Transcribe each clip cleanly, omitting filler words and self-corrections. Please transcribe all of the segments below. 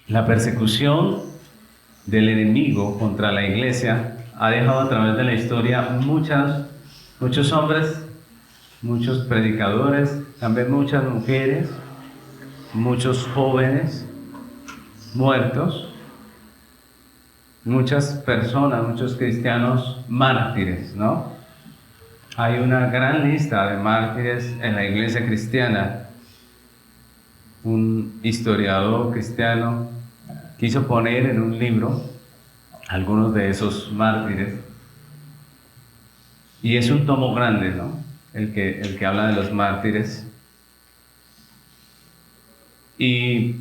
La persecución del enemigo contra la iglesia ha dejado a través de la historia muchos hombres, muchos predicadores, también muchas mujeres, muchos jóvenes muertos, muchas personas, muchos cristianos mártires, ¿no? Hay una gran lista de mártires en la iglesia cristiana. Un historiador cristiano quiso poner en un libro algunos de esos mártires, y es un tomo grande, ¿no? El que habla de los mártires. Y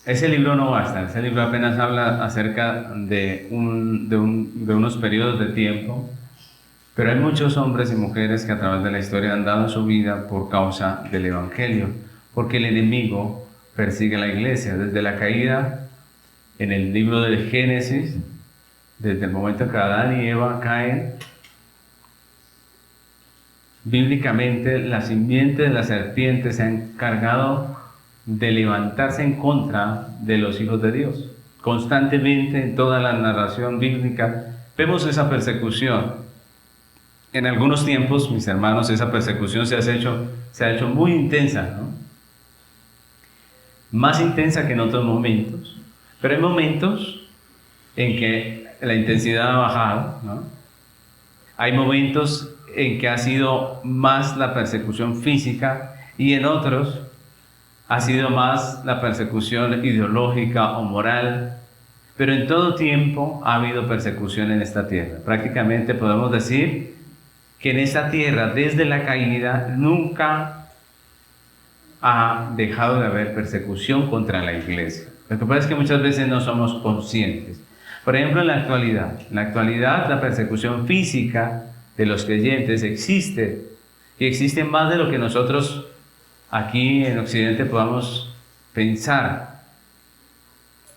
ese libro no basta, ese libro apenas habla acerca de unos periodos de tiempo, pero hay muchos hombres y mujeres que a través de la historia han dado su vida por causa del Evangelio, porque el enemigo persigue a la iglesia desde la caída. En el libro del Génesis, desde el momento en que Adán y Eva caen, bíblicamente la simiente de la serpiente se ha encargado de levantarse en contra de los hijos de Dios. Constantemente en toda la narración bíblica vemos esa persecución. En algunos tiempos, mis hermanos, esa persecución se ha hecho muy intensa, ¿no? Más intensa que en otros momentos. Pero hay momentos en que la intensidad ha bajado, ¿no? Hay momentos en que ha sido más la persecución física y en otros ha sido más la persecución ideológica o moral. Pero en todo tiempo ha habido persecución en esta tierra. Prácticamente podemos decir que en esta tierra, desde la caída, nunca ha dejado de haber persecución contra la iglesia. Lo que pasa es que muchas veces no somos conscientes. Por ejemplo, en la actualidad la persecución física de los creyentes existe, y existe más de lo que nosotros aquí en Occidente podamos pensar,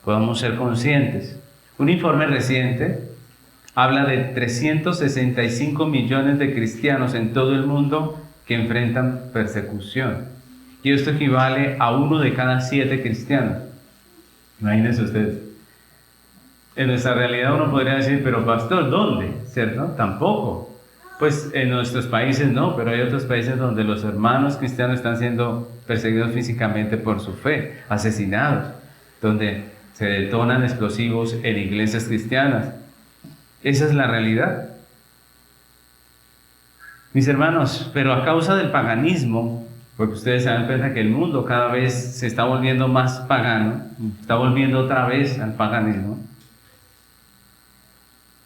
podamos ser conscientes. Un informe reciente habla de 365 millones de cristianos en todo el mundo que enfrentan persecución. Y esto equivale a 1 de cada 7 cristianos. Imagínense ustedes. En nuestra realidad uno podría decir, pero pastor, ¿dónde? ¿Cierto? Tampoco. Pues en nuestros países no, pero hay otros países donde los hermanos cristianos están siendo perseguidos físicamente por su fe, asesinados, donde se detonan explosivos en iglesias cristianas. Esa es la realidad. Mis hermanos, pero a causa del paganismo, porque ustedes se dan cuenta que el mundo cada vez se está volviendo más pagano, está volviendo otra vez al paganismo.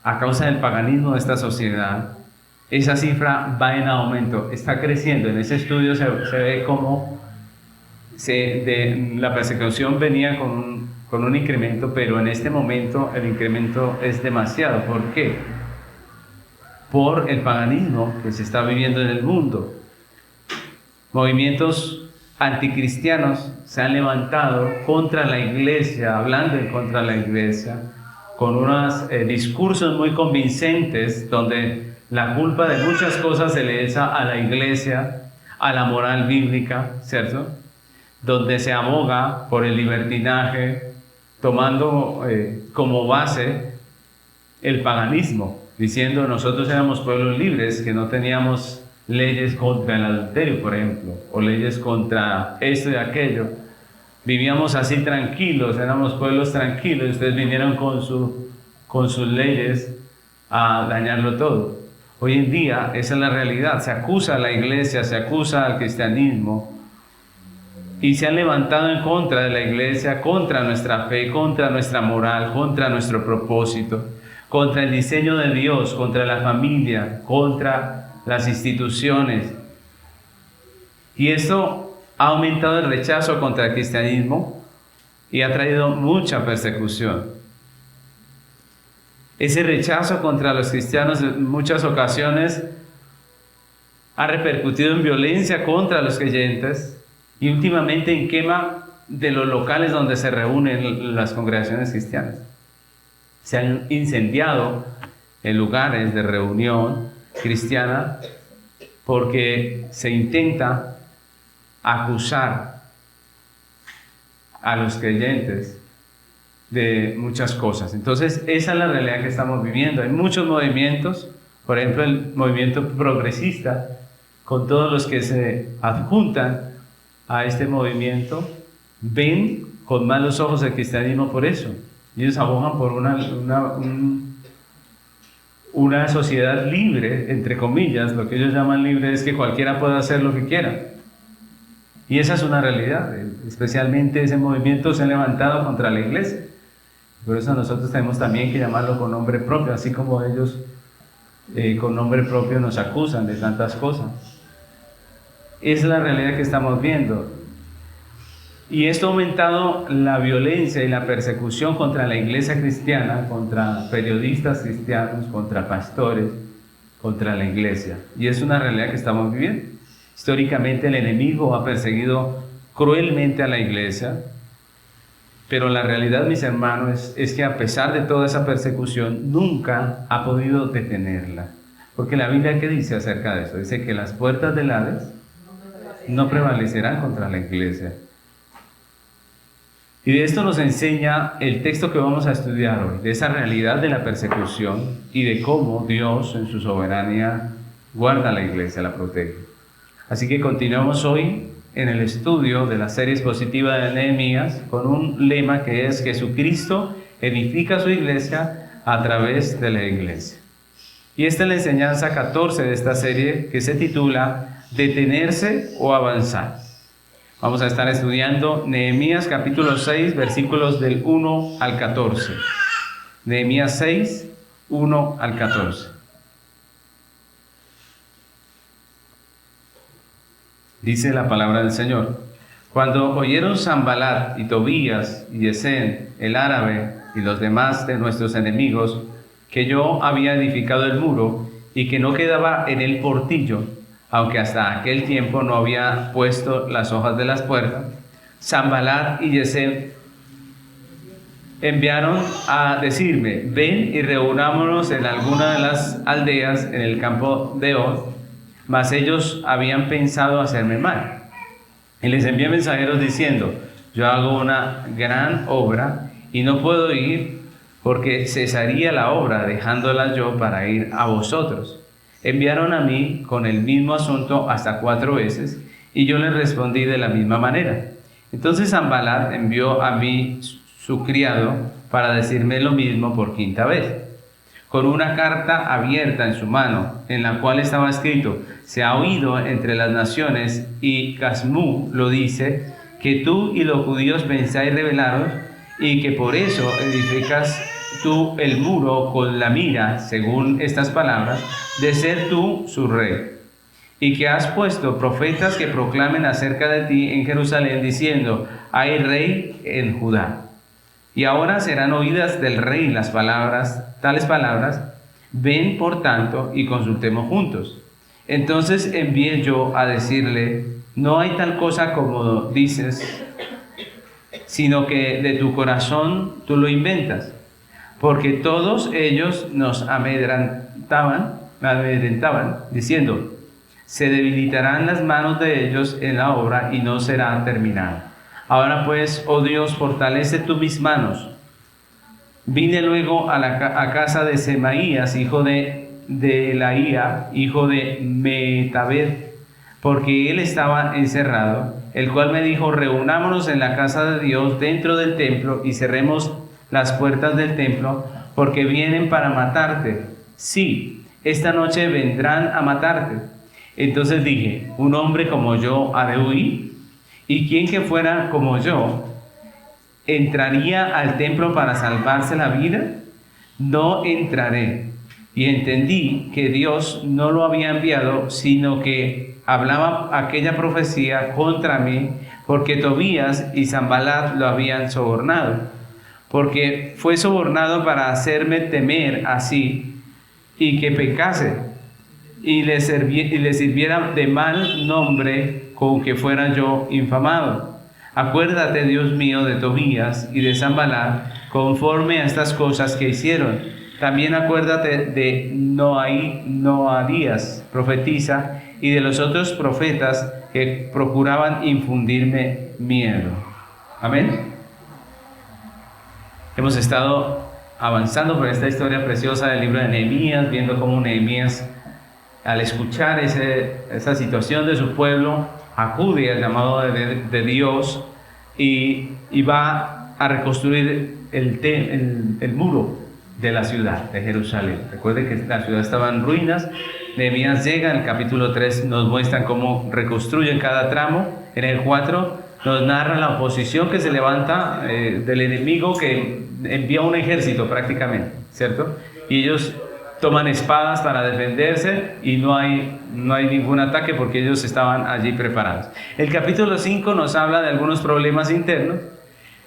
A causa del paganismo de esta sociedad, esa cifra va en aumento, está creciendo. En ese estudio se ve cómo la persecución venía con un incremento, pero en este momento el incremento es demasiado. ¿Por qué? Por el paganismo que se está viviendo en el mundo. Movimientos anticristianos se han levantado contra la iglesia, hablando en contra de la iglesia, con unos discursos muy convincentes, donde la culpa de muchas cosas se le echa a la iglesia, a la moral bíblica, ¿cierto? Donde se aboga por el libertinaje, tomando como base el paganismo, diciendo nosotros éramos pueblos libres, que no teníamos leyes contra el adulterio, por ejemplo, o leyes contra esto y aquello. Vivíamos así tranquilos, éramos pueblos tranquilos, y ustedes vinieron con sus leyes a dañarlo todo. Hoy en día esa es la realidad, se acusa a la iglesia, se acusa al cristianismo, y se han levantado en contra de la iglesia, contra nuestra fe, contra nuestra moral, contra nuestro propósito, contra el diseño de Dios, contra la familia, contra las instituciones. Y esto ha aumentado el rechazo contra el cristianismo y ha traído mucha persecución. Ese rechazo contra los cristianos en muchas ocasiones ha repercutido en violencia contra los creyentes y últimamente en quema de los locales donde se reúnen las congregaciones cristianas. Se han incendiado en lugares de reunión cristiana porque se intenta acusar a los creyentes de muchas cosas. Entonces, esa es la realidad que estamos viviendo. Hay muchos movimientos, por ejemplo, el movimiento progresista, con todos los que se adjuntan a este movimiento, ven con malos ojos el cristianismo por eso. Ellos abogan por una sociedad libre, entre comillas. Lo que ellos llaman libre es que cualquiera pueda hacer lo que quiera. Y esa es una realidad. Especialmente ese movimiento se ha levantado contra la iglesia. Por eso nosotros tenemos también que llamarlo con nombre propio, así como ellos con nombre propio nos acusan de tantas cosas. Es la realidad que estamos viendo. Y esto ha aumentado la violencia y la persecución contra la iglesia cristiana, contra periodistas cristianos, contra pastores, contra la iglesia. Y es una realidad que estamos viviendo. Históricamente el enemigo ha perseguido cruelmente a la iglesia, pero la realidad, mis hermanos, es que a pesar de toda esa persecución, nunca ha podido detenerla. Porque la Biblia, ¿qué dice acerca de eso? Dice que las puertas del Hades no prevalecerán contra la iglesia. Y de esto nos enseña el texto que vamos a estudiar hoy, de esa realidad de la persecución y de cómo Dios en su soberanía guarda a la iglesia, la protege. Así que continuamos hoy en el estudio de la serie expositiva de Nehemías con un lema que es: Jesucristo edifica su iglesia a través de la iglesia. Y esta es la enseñanza 14 de esta serie, que se titula Detenerse o avanzar. Vamos a estar estudiando Nehemías capítulo 6, versículos del 1 al 14. Nehemías 6, 1 al 14. Dice la palabra del Señor: Cuando oyeron Sanbalat y Tobías y Gesem, el árabe, y los demás de nuestros enemigos, que yo había edificado el muro y que no quedaba en el portillo, aunque hasta aquel tiempo no había puesto las hojas de las puertas, Sanbalat y Gesem enviaron a decirme: ven y reunámonos en alguna de las aldeas en el campo de On. Mas ellos habían pensado hacerme mal. Y les envié mensajeros diciendo: yo hago una gran obra y no puedo ir, porque cesaría la obra dejándola yo para ir a vosotros. Enviaron a mí con el mismo asunto hasta 4 veces, y yo les respondí de la misma manera. Entonces Sanbalat envió a mí su criado para decirme lo mismo por 5ª vez, con una carta abierta en su mano, en la cual estaba escrito: se ha oído entre las naciones, y Casmú lo dice, que tú y los judíos pensáis rebelaros, y que por eso edificas tú el muro con la mira, según estas palabras, de ser tú su rey, y que has puesto profetas que proclamen acerca de ti en Jerusalén, diciendo: hay rey en Judá. Y ahora serán oídas del rey tales palabras: ven por tanto y consultemos juntos. Entonces envié yo a decirle: no hay tal cosa como dices, sino que de tu corazón tú lo inventas. Porque todos ellos nos amedrentaban, diciendo: se debilitarán las manos de ellos en la obra y no será terminada. Ahora pues, oh Dios, fortalece tú mis manos. Vine luego a casa de Semaías, hijo de Delaía, hijo de Metabed, porque él estaba encerrado, el cual me dijo: reunámonos en la casa de Dios dentro del templo y cerremos las puertas del templo, porque vienen para matarte. Sí, esta noche vendrán a matarte. Entonces dije: un hombre como yo ha de huir, y quien que fuera como yo entraría al templo para salvarse la vida. No entraré. Y entendí que Dios no lo había enviado, sino que hablaba aquella profecía contra mí, porque Tobías y Sanbalat lo habían sobornado. Porque fue sobornado para hacerme temer así, y que pecase, y le sirviera de mal nombre con que fuera yo infamado. Acuérdate, Dios mío, de Tobías y de Sanbalat, conforme a estas cosas que hicieron. También acuérdate de Noadías, profetisa, y de los otros profetas que procuraban infundirme miedo. Amén. Hemos estado avanzando por esta historia preciosa del libro de Nehemías, viendo cómo Nehemías, al escuchar esa situación de su pueblo, acude al llamado de Dios y va a reconstruir el muro de la ciudad de Jerusalén. Recuerden que la ciudad estaba en ruinas. Nehemías llega, en el capítulo 3 nos muestran cómo reconstruyen cada tramo. En el 4 nos narra la oposición que se levanta del enemigo, que envía un ejército prácticamente, ¿cierto? Y ellos toman espadas para defenderse y no hay ningún ataque porque ellos estaban allí preparados. El capítulo 5 nos habla de algunos problemas internos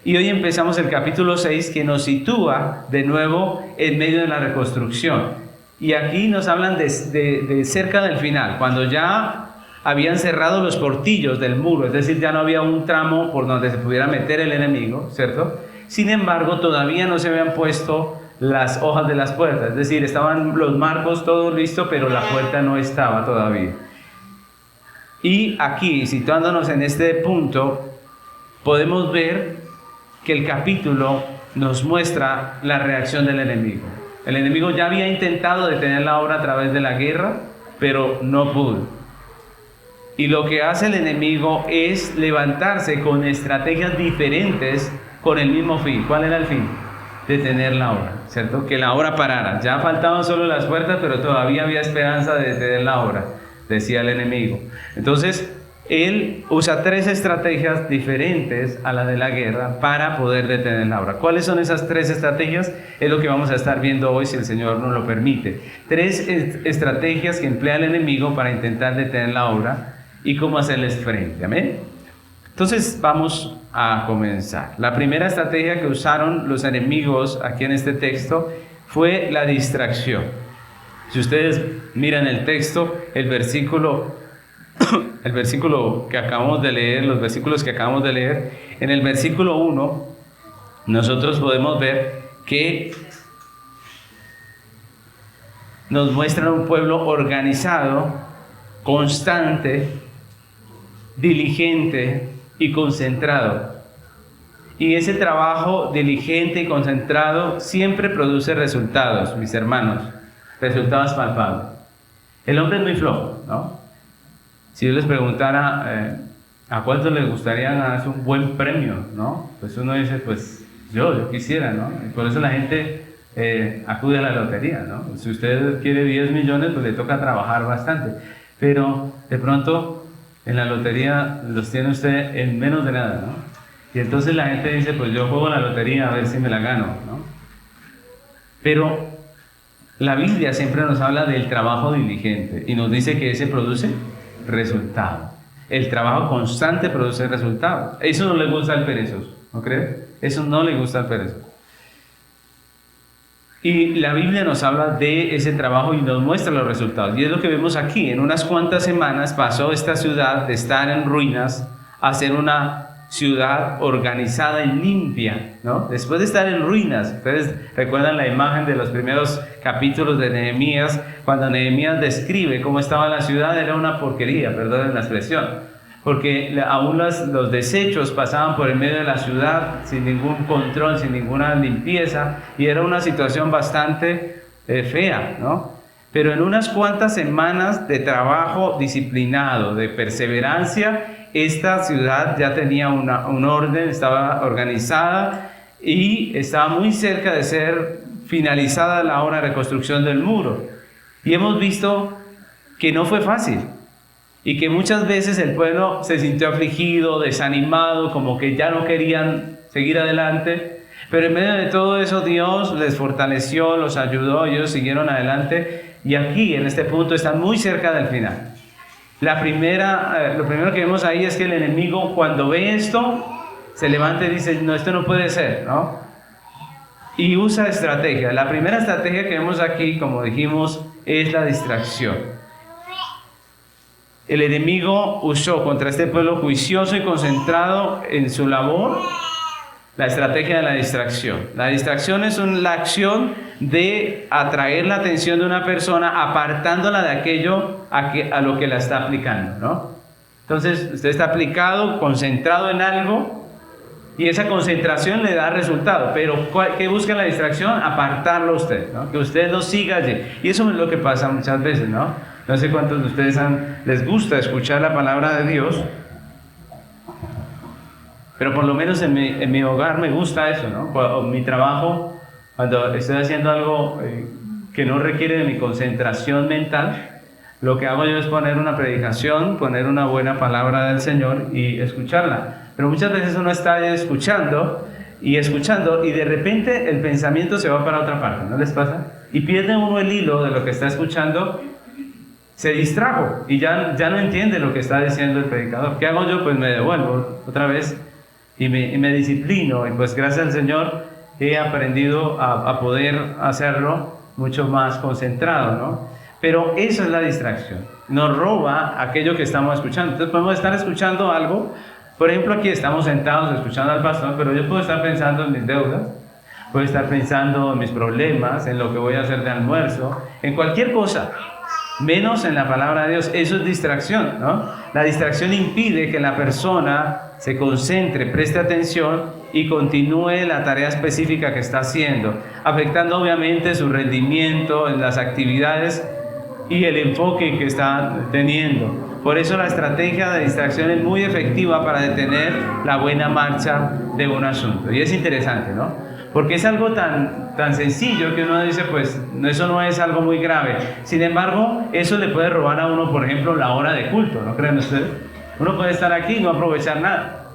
y hoy empezamos el capítulo 6, que nos sitúa de nuevo en medio de la reconstrucción. Y aquí nos hablan de cerca del final, cuando ya habían cerrado los portillos del muro, es decir, ya no había un tramo por donde se pudiera meter el enemigo, ¿cierto? Sin embargo, todavía no se habían puesto las hojas de las puertas, es decir, estaban los marcos, todo listo, pero la puerta no estaba todavía. Y aquí, situándonos en este punto, podemos ver que el capítulo nos muestra la reacción del enemigo. El enemigo ya había intentado detener la obra a través de la guerra, pero no pudo. Y lo que hace el enemigo es levantarse con estrategias diferentes con el mismo fin. ¿Cuál era el fin? Detener la obra, ¿cierto? Que la obra parara. Ya faltaban solo las puertas, pero todavía había esperanza de detener la obra, decía el enemigo. Entonces, él usa 3 estrategias diferentes a la de la guerra para poder detener la obra. ¿Cuáles son esas 3 estrategias? Es lo que vamos a estar viendo hoy, si el Señor nos lo permite. 3 estrategias que emplea el enemigo para intentar detener la obra y cómo hacerles frente. ¿Amén? Entonces vamos a comenzar. La primera estrategia que usaron los enemigos aquí en este texto fue la distracción. Si ustedes miran el texto, el versículo que acabamos de leer, los versículos que acabamos de leer, en el versículo 1 nosotros podemos ver que nos muestran un pueblo organizado, constante, diligente y concentrado. Y ese trabajo diligente y concentrado siempre produce resultados, mis hermanos, resultados palpables. El hombre es muy flojo, ¿no? Si yo les preguntara a cuántos les gustaría ganarse un buen premio, ¿no? Pues uno dice, pues yo quisiera, ¿no? Y por eso la gente acude a la lotería, ¿no? Si usted quiere 10 millones, pues le toca trabajar bastante. Pero de pronto en la lotería los tiene usted en menos de nada, ¿no? Y entonces la gente dice, pues yo juego la lotería a ver si me la gano, ¿no? Pero la Biblia siempre nos habla del trabajo diligente y nos dice que ese produce resultado. El trabajo constante produce resultados. Eso no le gusta al perezoso, ¿no cree? Eso no le gusta al perezoso. Y la Biblia nos habla de ese trabajo y nos muestra los resultados. Y es lo que vemos aquí. En unas cuantas semanas pasó esta ciudad de estar en ruinas a ser una ciudad organizada y limpia, ¿no? Después de estar en ruinas, ustedes recuerdan la imagen de los primeros capítulos de Nehemías, cuando Nehemías describe cómo estaba la ciudad, era una porquería, perdonen la expresión, porque aún los desechos pasaban por el medio de la ciudad sin ningún control, sin ninguna limpieza, y era una situación bastante fea, ¿no? Pero en unas cuantas semanas de trabajo disciplinado, de perseverancia, esta ciudad ya tenía un orden, estaba organizada y estaba muy cerca de ser finalizada la obra de reconstrucción del muro. Y hemos visto que no fue fácil y que muchas veces el pueblo se sintió afligido, desanimado, como que ya no querían seguir adelante. Pero en medio de todo eso Dios les fortaleció, los ayudó, ellos siguieron adelante y aquí en este punto están muy cerca del final. Lo primero que vemos ahí es que el enemigo, cuando ve esto, se levanta y dice, no, esto no puede ser, ¿no? Y usa estrategia. La primera estrategia que vemos aquí, como dijimos, es la distracción. El enemigo usó contra este pueblo juicioso y concentrado en su labor la estrategia de la distracción. La distracción es la acción de atraer la atención de una persona apartándola de aquello a lo que la está aplicando, ¿no? Entonces, usted está aplicado, concentrado en algo Y esa concentración le da resultado. Pero ¿qué busca la distracción? Apartarlo a usted, ¿no? Que usted no siga allí. Y eso es lo que pasa muchas veces, ¿no? No sé cuántos de ustedes les gusta escuchar la palabra de Dios, pero por lo menos en mi hogar me gusta eso, ¿no? En mi trabajo, cuando estoy haciendo algo que no requiere de mi concentración mental, lo que hago yo es poner una predicación, poner una buena palabra del Señor y escucharla. Pero muchas veces uno está escuchando y de repente el pensamiento se va para otra parte, ¿no les pasa? Y pierde uno el hilo de lo que está escuchando, se distrajo y ya no entiende lo que está diciendo el predicador. ¿Qué hago yo? Pues me devuelvo otra vez y me disciplino. Y pues gracias al Señor he aprendido a poder hacerlo mucho más concentrado, ¿no? Pero eso es la distracción, nos roba aquello que estamos escuchando. Entonces podemos estar escuchando algo, por ejemplo aquí estamos sentados escuchando al pastor, pero yo puedo estar pensando en mis deudas, puedo estar pensando en mis problemas, en lo que voy a hacer de almuerzo, en cualquier cosa, menos en la palabra de Dios. Eso es distracción, ¿no? La distracción impide que la persona se concentre, preste atención y continúe la tarea específica que está haciendo, afectando obviamente su rendimiento en las actividades y el enfoque que está teniendo. Por eso la estrategia de distracción es muy efectiva para detener la buena marcha de un asunto. Y es interesante, ¿no? Porque es algo tan sencillo que uno dice, pues eso no es algo muy grave. Sin embargo, eso le puede robar a uno, por ejemplo, la hora de culto, ¿no creen ustedes? Uno puede estar aquí y no aprovechar nada.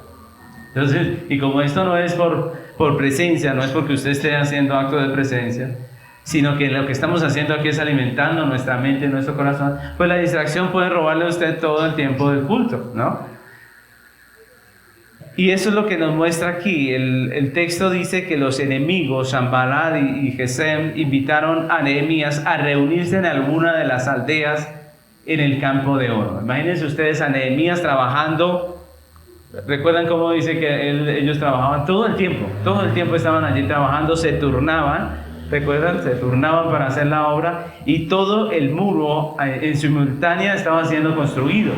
Entonces, y como esto no es por presencia, no es porque usted esté haciendo acto de presencia, sino que lo que estamos haciendo aquí es alimentando nuestra mente, nuestro corazón, pues la distracción puede robarle a usted todo el tiempo del culto, ¿no? Y eso es lo que nos muestra aquí. El texto dice que los enemigos, Sanballat y Gesem, invitaron a Nehemías a reunirse en alguna de las aldeas en el campo de oro. Imagínense ustedes a Nehemías trabajando. ¿Recuerdan cómo dice que ellos trabajaban todo el tiempo estaban allí trabajando, se turnaban? ¿Recuerdan? Se turnaban para hacer la obra y todo el muro en simultánea estaba siendo construido.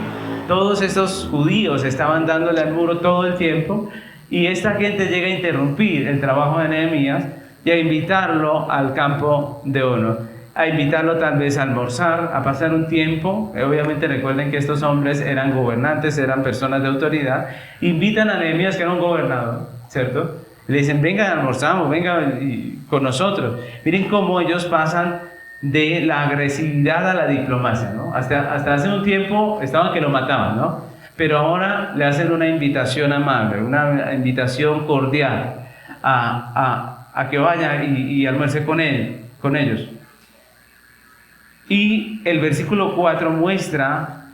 Todos estos judíos estaban dándole al muro todo el tiempo y esta gente llega a interrumpir el trabajo de Nehemías y a invitarlo al campo de oro, a invitarlo tal vez a almorzar, a pasar un tiempo. Obviamente recuerden que estos hombres eran gobernantes, eran personas de autoridad. Invitan a Nehemías, que era un gobernador, ¿cierto? Le dicen, venga, almorzamos, venga con nosotros. Miren cómo ellos pasan de la agresividad a la diplomacia, ¿no? Hasta hace un tiempo estaban que lo mataban, ¿no? Pero ahora le hacen una invitación amable, una invitación cordial a que vaya y almuerce con ellos. Y el versículo 4 muestra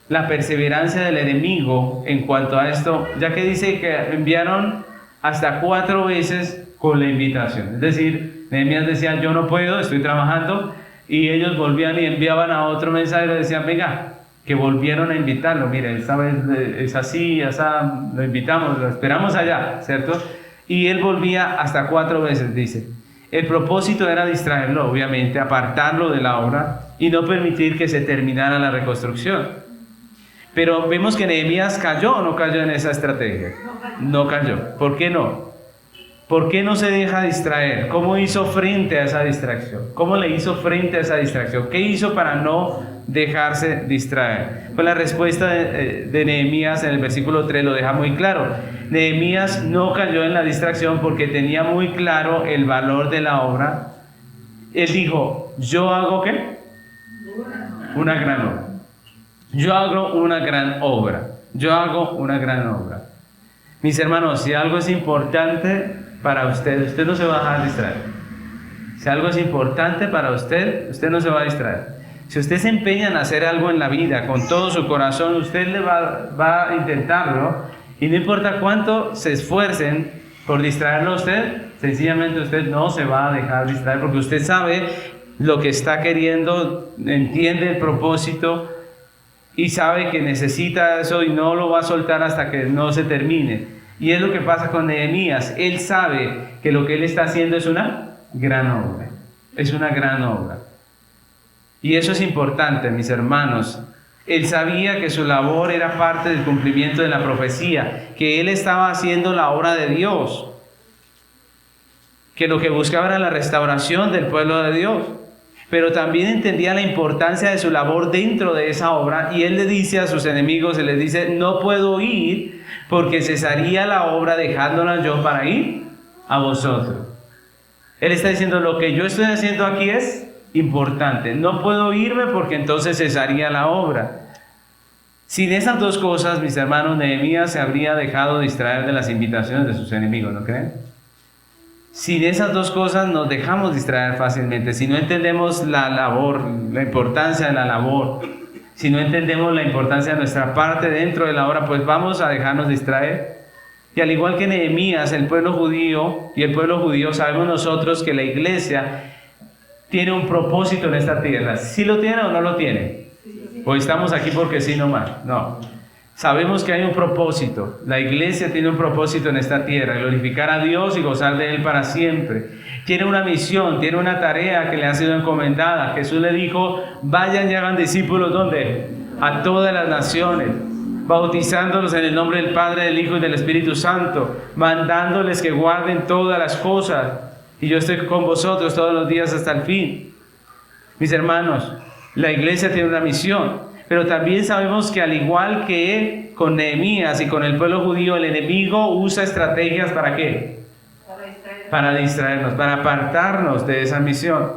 la perseverancia del enemigo en cuanto a esto, ya que dice que enviaron hasta 4 veces con la invitación. Es decir, Nehemías decía, yo no puedo, estoy trabajando, y ellos volvían y enviaban a otro mensajero y decían, venga, que volvieron a invitarlo, mire, esta vez es así, lo invitamos, lo esperamos allá, ¿cierto? Y él volvía hasta 4 veces, dice. El propósito era distraerlo, obviamente, apartarlo de la obra y no permitir que se terminara la reconstrucción. Pero vemos que Nehemías cayó o no cayó en esa estrategia. No cayó. ¿Por qué no? ¿Por qué no se deja distraer? ¿Cómo hizo frente a esa distracción? ¿Cómo le hizo frente a esa distracción? ¿Qué hizo para no dejarse distraer? Pues la respuesta de Nehemías en el versículo 3 lo deja muy claro. Nehemías no cayó en la distracción porque tenía muy claro el valor de la obra. Él dijo, ¿yo hago qué? Una gran obra. Yo hago una gran obra. Yo hago una gran obra. Mis hermanos, si algo es importante para usted, usted no se va a dejar distraer. Si algo es importante para usted, usted no se va a distraer. Si usted se empeña en hacer algo en la vida con todo su corazón, usted va a intentarlo y no importa cuánto se esfuercen por distraerlo a usted, sencillamente usted no se va a dejar distraer porque usted sabe lo que está queriendo, entiende el propósito y sabe que necesita eso y no lo va a soltar hasta que no se termine. Y es lo que pasa con Nehemías. Él sabe que lo que él está haciendo es una gran obra. Es una gran obra. Y eso es importante, mis hermanos. Él sabía que su labor era parte del cumplimiento de la profecía, que él estaba haciendo la obra de Dios, que lo que buscaba era la restauración del pueblo de Dios. Pero también entendía la importancia de su labor dentro de esa obra, y él le dice a sus enemigos, él les dice: no puedo ir porque cesaría la obra dejándola yo para ir a vosotros. Él está diciendo: lo que yo estoy haciendo aquí es importante, no puedo irme porque entonces cesaría la obra. Sin esas dos cosas, mis hermanos, Nehemías se habría dejado distraer de las invitaciones de sus enemigos, ¿no creen? Sin esas dos cosas nos dejamos distraer fácilmente. Si no entendemos la labor, la importancia de la labor, si no entendemos la importancia de nuestra parte dentro de la obra, pues vamos a dejarnos distraer. Y al igual que Nehemías, el pueblo judío sabemos nosotros que la iglesia tiene un propósito en esta tierra. ¿Sí lo tiene o no lo tiene? ¿O estamos aquí porque sí nomás? No. Sabemos que hay un propósito. La iglesia tiene un propósito en esta tierra: glorificar a Dios y gozar de Él para siempre. Tiene una misión, tiene una tarea que le ha sido encomendada. Jesús le dijo: vayan y hagan discípulos, ¿dónde? A todas las naciones, bautizándolos en el nombre del Padre, del Hijo y del Espíritu Santo, mandándoles que guarden todas las cosas. Y yo estoy con vosotros todos los días hasta el fin. Mis hermanos, la iglesia tiene una misión. Pero también sabemos que al igual que con Nehemías y con el pueblo judío, el enemigo usa estrategias ¿para qué? Para distraernos, para apartarnos de esa misión,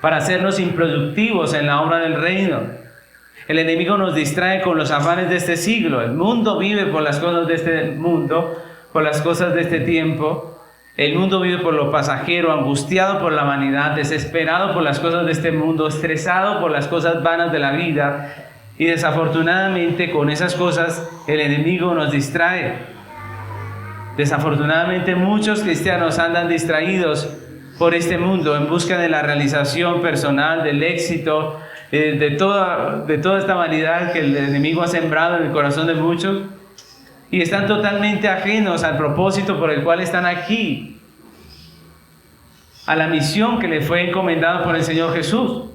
para hacernos improductivos en la obra del reino. El enemigo nos distrae con los afanes de este siglo. El mundo vive por las cosas de este mundo, por las cosas de este tiempo. El mundo vive por lo pasajero, angustiado por la vanidad, desesperado por las cosas de este mundo, estresado por las cosas vanas de la vida. Y desafortunadamente con esas cosas el enemigo nos distrae. Desafortunadamente muchos cristianos andan distraídos por este mundo en busca de la realización personal, del éxito, de toda esta vanidad que el enemigo ha sembrado en el corazón de muchos. Y están totalmente ajenos al propósito por el cual están aquí, a la misión que le fue encomendada por el Señor Jesús.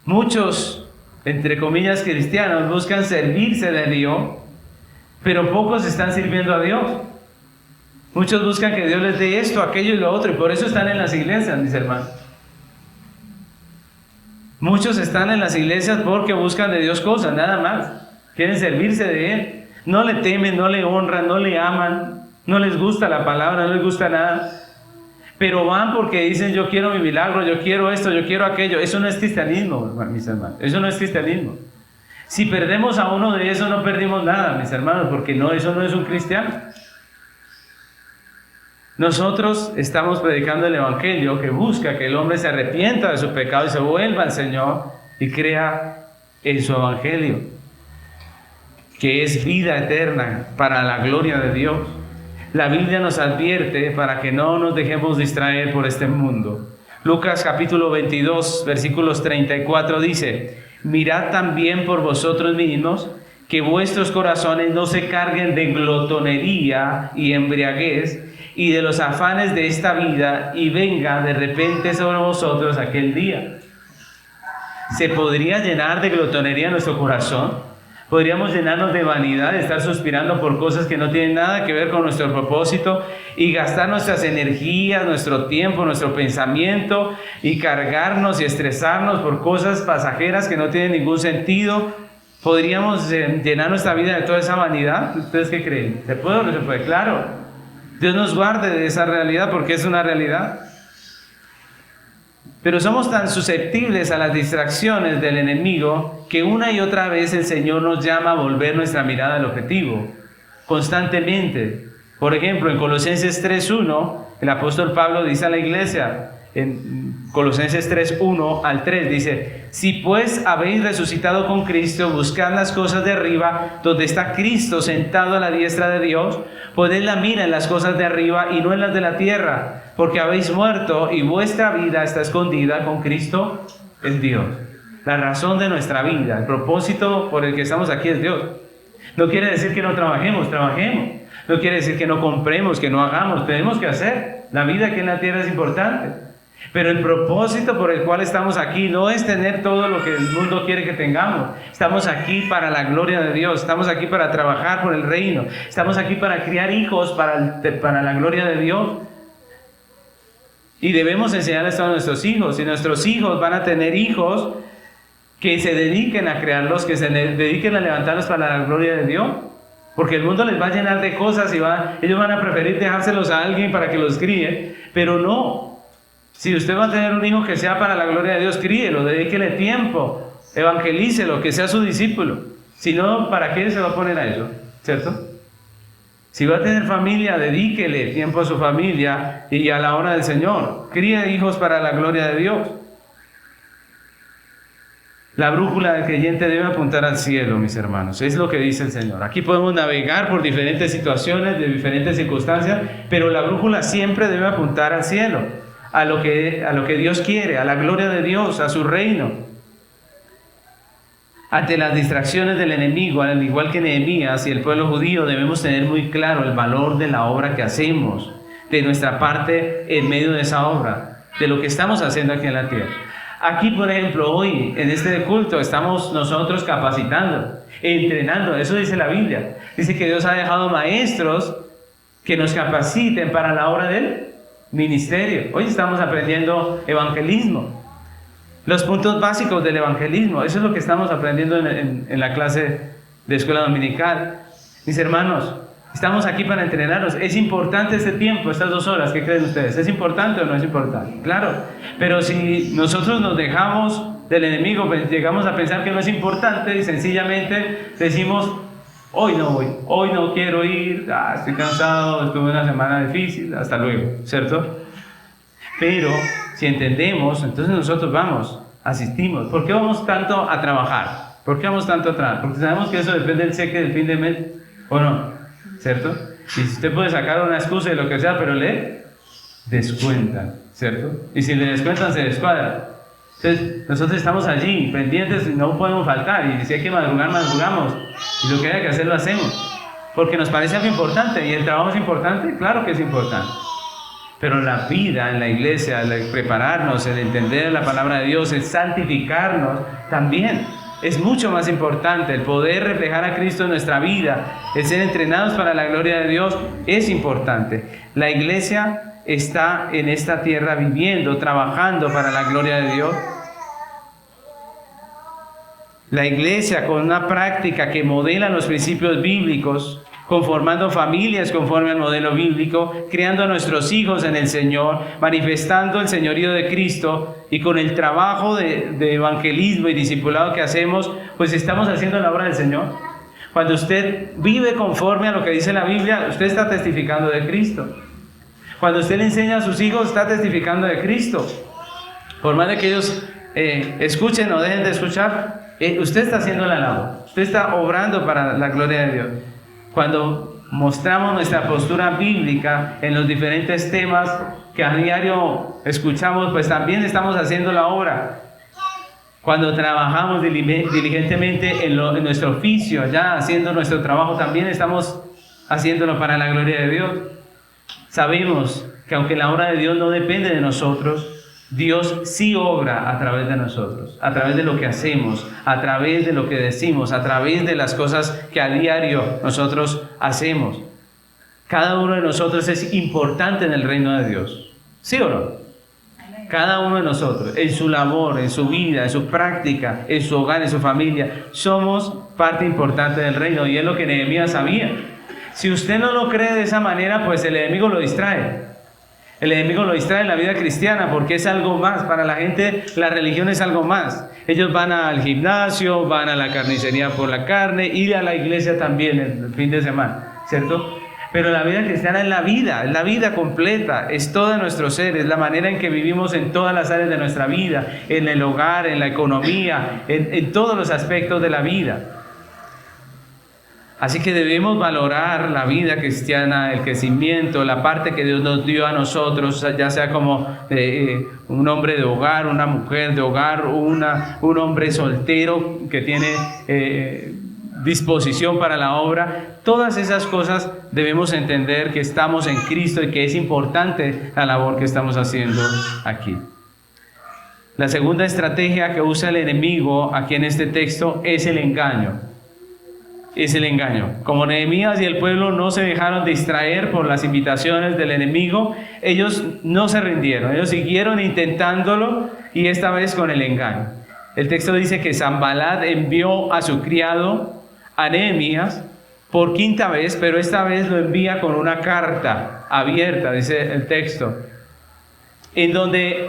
Muchos, entre comillas, cristianos buscan servirse de Dios, pero pocos están sirviendo a Dios. Muchos buscan que Dios les dé esto, aquello y lo otro, y por eso están en las iglesias, mis hermanos. Muchos están en las iglesias porque buscan de Dios cosas, nada más. Quieren servirse de Él. No le temen, no le honran, no le aman, no les gusta la palabra, no les gusta nada. Pero van porque dicen: yo quiero mi milagro, yo quiero esto, yo quiero aquello. Eso no es cristianismo, mis hermanos. Eso no es cristianismo. Si perdemos a uno de eso, no perdimos nada, mis hermanos, porque eso no es un cristiano. Nosotros estamos predicando el evangelio que busca que el hombre se arrepienta de su pecado y se vuelva al Señor y crea en su evangelio, que es vida eterna para la gloria de Dios. La Biblia nos advierte para que no nos dejemos distraer por este mundo. Lucas capítulo 22, versículos 34 dice: mirad también por vosotros mismos que vuestros corazones no se carguen de glotonería y embriaguez y de los afanes de esta vida, y venga de repente sobre vosotros aquel día. ¿Se podría llenar de glotonería nuestro corazón? Podríamos llenarnos de vanidad, de estar suspirando por cosas que no tienen nada que ver con nuestro propósito, y gastar nuestras energías, nuestro tiempo, nuestro pensamiento, y cargarnos y estresarnos por cosas pasajeras que no tienen ningún sentido. ¿Podríamos llenar nuestra vida de toda esa vanidad? ¿Ustedes qué creen? ¿Se puede o no se puede? Claro. Dios nos guarde de esa realidad, porque es una realidad. Pero somos tan susceptibles a las distracciones del enemigo que una y otra vez el Señor nos llama a volver nuestra mirada al objetivo, constantemente. Por ejemplo, en Colosenses 3:1, el apóstol Pablo dice a la iglesia, en Colosenses 3:1 al 3, dice: si pues habéis resucitado con Cristo, buscad las cosas de arriba, donde está Cristo sentado a la diestra de Dios. Poned la mira en las cosas de arriba y no en las de la tierra, porque habéis muerto y vuestra vida está escondida con Cristo en Dios. La razón de nuestra vida, el propósito por el que estamos aquí es Dios. No quiere decir que no trabajemos. No quiere decir que no compremos, que no hagamos. Tenemos que hacer. La vida aquí en la tierra es importante. Pero el propósito por el cual estamos aquí no es tener todo lo que el mundo quiere que tengamos. Estamos aquí para la gloria de Dios. Estamos aquí para trabajar por el reino. Estamos aquí para criar hijos para la gloria de Dios. Y debemos enseñar esto a nuestros hijos. Y nuestros hijos van a tener hijos que se dediquen a crearlos, que se dediquen a levantarlos para la gloria de Dios. Porque el mundo les va a llenar de cosas y ellos van a preferir dejárselos a alguien para que los críe. Pero no. Si usted va a tener un hijo que sea para la gloria de Dios, críelo, dedíquele tiempo, evangelícelo, que sea su discípulo. Si no, ¿para qué se va a poner a eso? ¿Cierto? Si va a tener familia, dedíquele tiempo a su familia y a la hora del Señor. Críe hijos para la gloria de Dios. La brújula del creyente debe apuntar al cielo, mis hermanos. Es lo que dice el Señor. Aquí podemos navegar por diferentes situaciones, de diferentes circunstancias, pero la brújula siempre debe apuntar al cielo. A lo que Dios quiere, a la gloria de Dios, a su reino. Ante las distracciones del enemigo, al igual que Nehemías y el pueblo judío, debemos tener muy claro el valor de la obra que hacemos, de nuestra parte en medio de esa obra, de lo que estamos haciendo aquí en la tierra. Aquí, por ejemplo, hoy, en este culto, estamos nosotros capacitando, entrenando, eso dice la Biblia. Dice que Dios ha dejado maestros que nos capaciten para la obra de Él. Ministerio. Hoy estamos aprendiendo evangelismo. Los puntos básicos del evangelismo. Eso es lo que estamos aprendiendo en la clase de escuela dominical. Mis hermanos, estamos aquí para entrenarnos. Es importante este tiempo, estas 2 horas. ¿Qué creen ustedes? ¿Es importante o no es importante? Claro. Pero si nosotros nos dejamos del enemigo, llegamos a pensar que no es importante y sencillamente decimos: hoy no voy, hoy no quiero ir, estoy cansado, estuve una semana difícil, hasta luego, ¿cierto? Pero si entendemos, entonces nosotros vamos, asistimos. ¿Por qué vamos tanto a trabajar? ¿Por qué vamos tanto a trabajar? Porque sabemos que eso depende del cheque del fin de mes, ¿o no? ¿Cierto? Y si usted puede sacar una excusa y lo que sea, pero le descuentan, ¿cierto? Y si le descuentan, se descuadra. Entonces, nosotros estamos allí, pendientes, y no podemos faltar. Y si hay que madrugar, madrugamos. Y lo que haya que hacer, lo hacemos. Porque nos parece algo importante. ¿Y el trabajo es importante? Claro que es importante. Pero la vida en la iglesia, el prepararnos, el entender la palabra de Dios, el santificarnos, también es mucho más importante. El poder reflejar a Cristo en nuestra vida, el ser entrenados para la gloria de Dios, es importante. La iglesia está en esta tierra viviendo, trabajando para la gloria de Dios. La iglesia, con una práctica que modela los principios bíblicos, conformando familias conforme al modelo bíblico, criando a nuestros hijos en el Señor, manifestando el señorío de Cristo, y con el trabajo de evangelismo y discipulado que hacemos, pues estamos haciendo la obra del Señor. Cuando usted vive conforme a lo que dice la Biblia, usted está testificando de Cristo. Cuando usted le enseña a sus hijos, está testificando de Cristo. Por más de que ellos escuchen o dejen de escuchar, usted está haciendo la labor. Usted está obrando para la gloria de Dios. Cuando mostramos nuestra postura bíblica en los diferentes temas que a diario escuchamos, pues también estamos haciendo la obra. Cuando trabajamos diligentemente en nuestro oficio, ya haciendo nuestro trabajo, también estamos haciéndolo para la gloria de Dios. Sabemos que aunque la obra de Dios no depende de nosotros, Dios sí obra a través de nosotros, a través de lo que hacemos, a través de lo que decimos, a través de las cosas que a diario nosotros hacemos. Cada uno de nosotros es importante en el reino de Dios. ¿Sí o no? Cada uno de nosotros, en su labor, en su vida, en su práctica, en su hogar, en su familia, somos parte importante del reino, y es lo que Nehemías sabía. Si usted no lo cree de esa manera, pues el enemigo lo distrae. El enemigo lo distrae en la vida cristiana porque es algo más. Para la gente, la religión es algo más. Ellos van al gimnasio, van a la carnicería por la carne, ir a la iglesia también el fin de semana, ¿cierto? Pero la vida cristiana es la vida completa, es todo nuestro ser, es la manera en que vivimos en todas las áreas de nuestra vida, en el hogar, en la economía, en todos los aspectos de la vida. Así que debemos valorar la vida cristiana, el crecimiento, la parte que Dios nos dio a nosotros, ya sea como un hombre de hogar, una mujer de hogar, un hombre soltero que tiene disposición para la obra. Todas esas cosas debemos entender que estamos en Cristo y que es importante la labor que estamos haciendo aquí. La segunda estrategia que usa el enemigo aquí en este texto es el engaño. Es el engaño. Como Nehemías y el pueblo no se dejaron distraer por las invitaciones del enemigo, ellos no se rindieron, ellos siguieron intentándolo y esta vez con el engaño. El texto dice que Sanbalat envió a su criado, a Nehemías, por quinta vez, pero esta vez lo envía con una carta abierta, dice el texto, en donde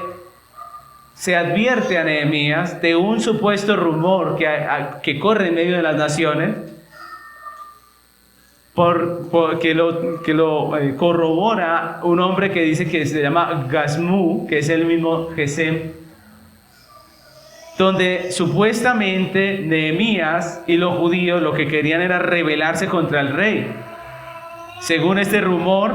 se advierte a Nehemías de un supuesto rumor que corre en medio de las naciones, que lo corrobora un hombre que dice que se llama Gasmú, que es el mismo Gesem, donde supuestamente Nehemías y los judíos lo que querían era rebelarse contra el rey. Según este rumor,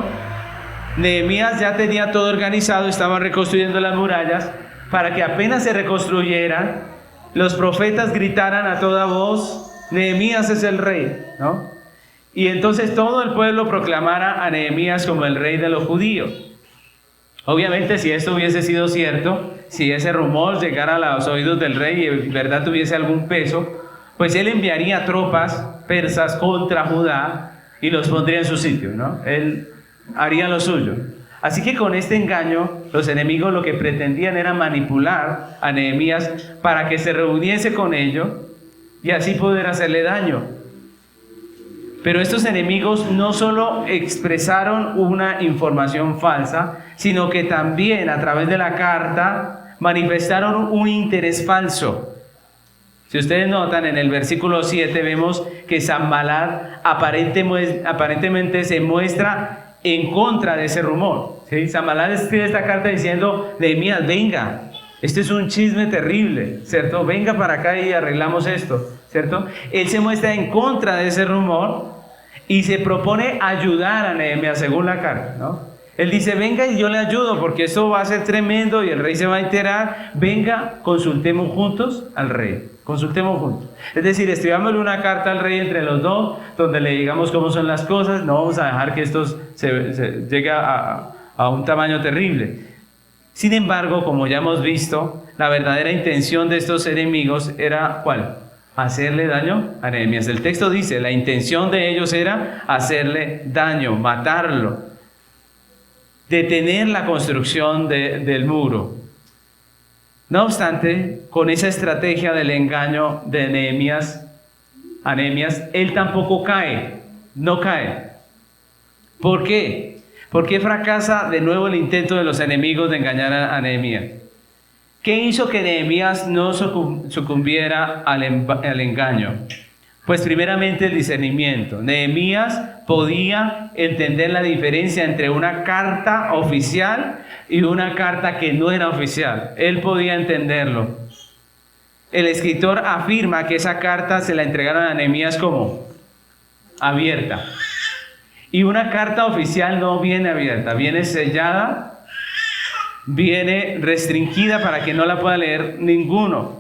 Nehemías ya tenía todo organizado, estaban reconstruyendo las murallas, para que apenas se reconstruyeran, los profetas gritaran a toda voz, Nehemías es el rey, ¿no? Y entonces todo el pueblo proclamara a Nehemías como el rey de los judíos. Obviamente, si esto hubiese sido cierto, si ese rumor llegara a los oídos del rey y en verdad tuviese algún peso, pues él enviaría tropas persas contra Judá y los pondría en su sitio, ¿no? Él haría lo suyo. Así que con este engaño, los enemigos lo que pretendían era manipular a Nehemías para que se reuniese con ellos y así poder hacerle daño. Pero estos enemigos no solo expresaron una información falsa, sino que también a través de la carta manifestaron un interés falso. Si ustedes notan, en el versículo 7 vemos que Sanbalat aparentemente se muestra en contra de ese rumor. ¿Sí? Sanbalat escribe esta carta diciendo, Nehemías, venga, este es un chisme terrible, ¿cierto? Venga para acá y arreglamos esto, ¿cierto? Él se muestra en contra de ese rumor y se propone ayudar a Nehemías según la carta, ¿no? Él dice, venga y yo le ayudo porque esto va a ser tremendo y el rey se va a enterar. Venga, consultemos juntos al rey. Consultemos juntos. Es decir, escribámosle una carta al rey entre los dos, donde le digamos cómo son las cosas. No vamos a dejar que esto se llegue a un tamaño terrible. Sin embargo, como ya hemos visto, la verdadera intención de estos enemigos era, ¿cuál? Hacerle daño a Nehemías. El texto dice, la intención de ellos era hacerle daño, matarlo, detener la construcción del muro. No obstante, con esa estrategia del engaño de Nehemías a Nehemías, él tampoco cae, no cae. ¿Por qué? ¿Por qué fracasa de nuevo el intento de los enemigos de engañar a Nehemías? ¿Qué hizo que Nehemías no sucumbiera al engaño? Pues primeramente el discernimiento. Nehemías podía entender la diferencia entre una carta oficial y una carta que no era oficial. Él podía entenderlo. El escritor afirma que esa carta se la entregaron a Nehemías como abierta. Y una carta oficial no viene abierta, viene sellada, viene restringida para que no la pueda leer ninguno.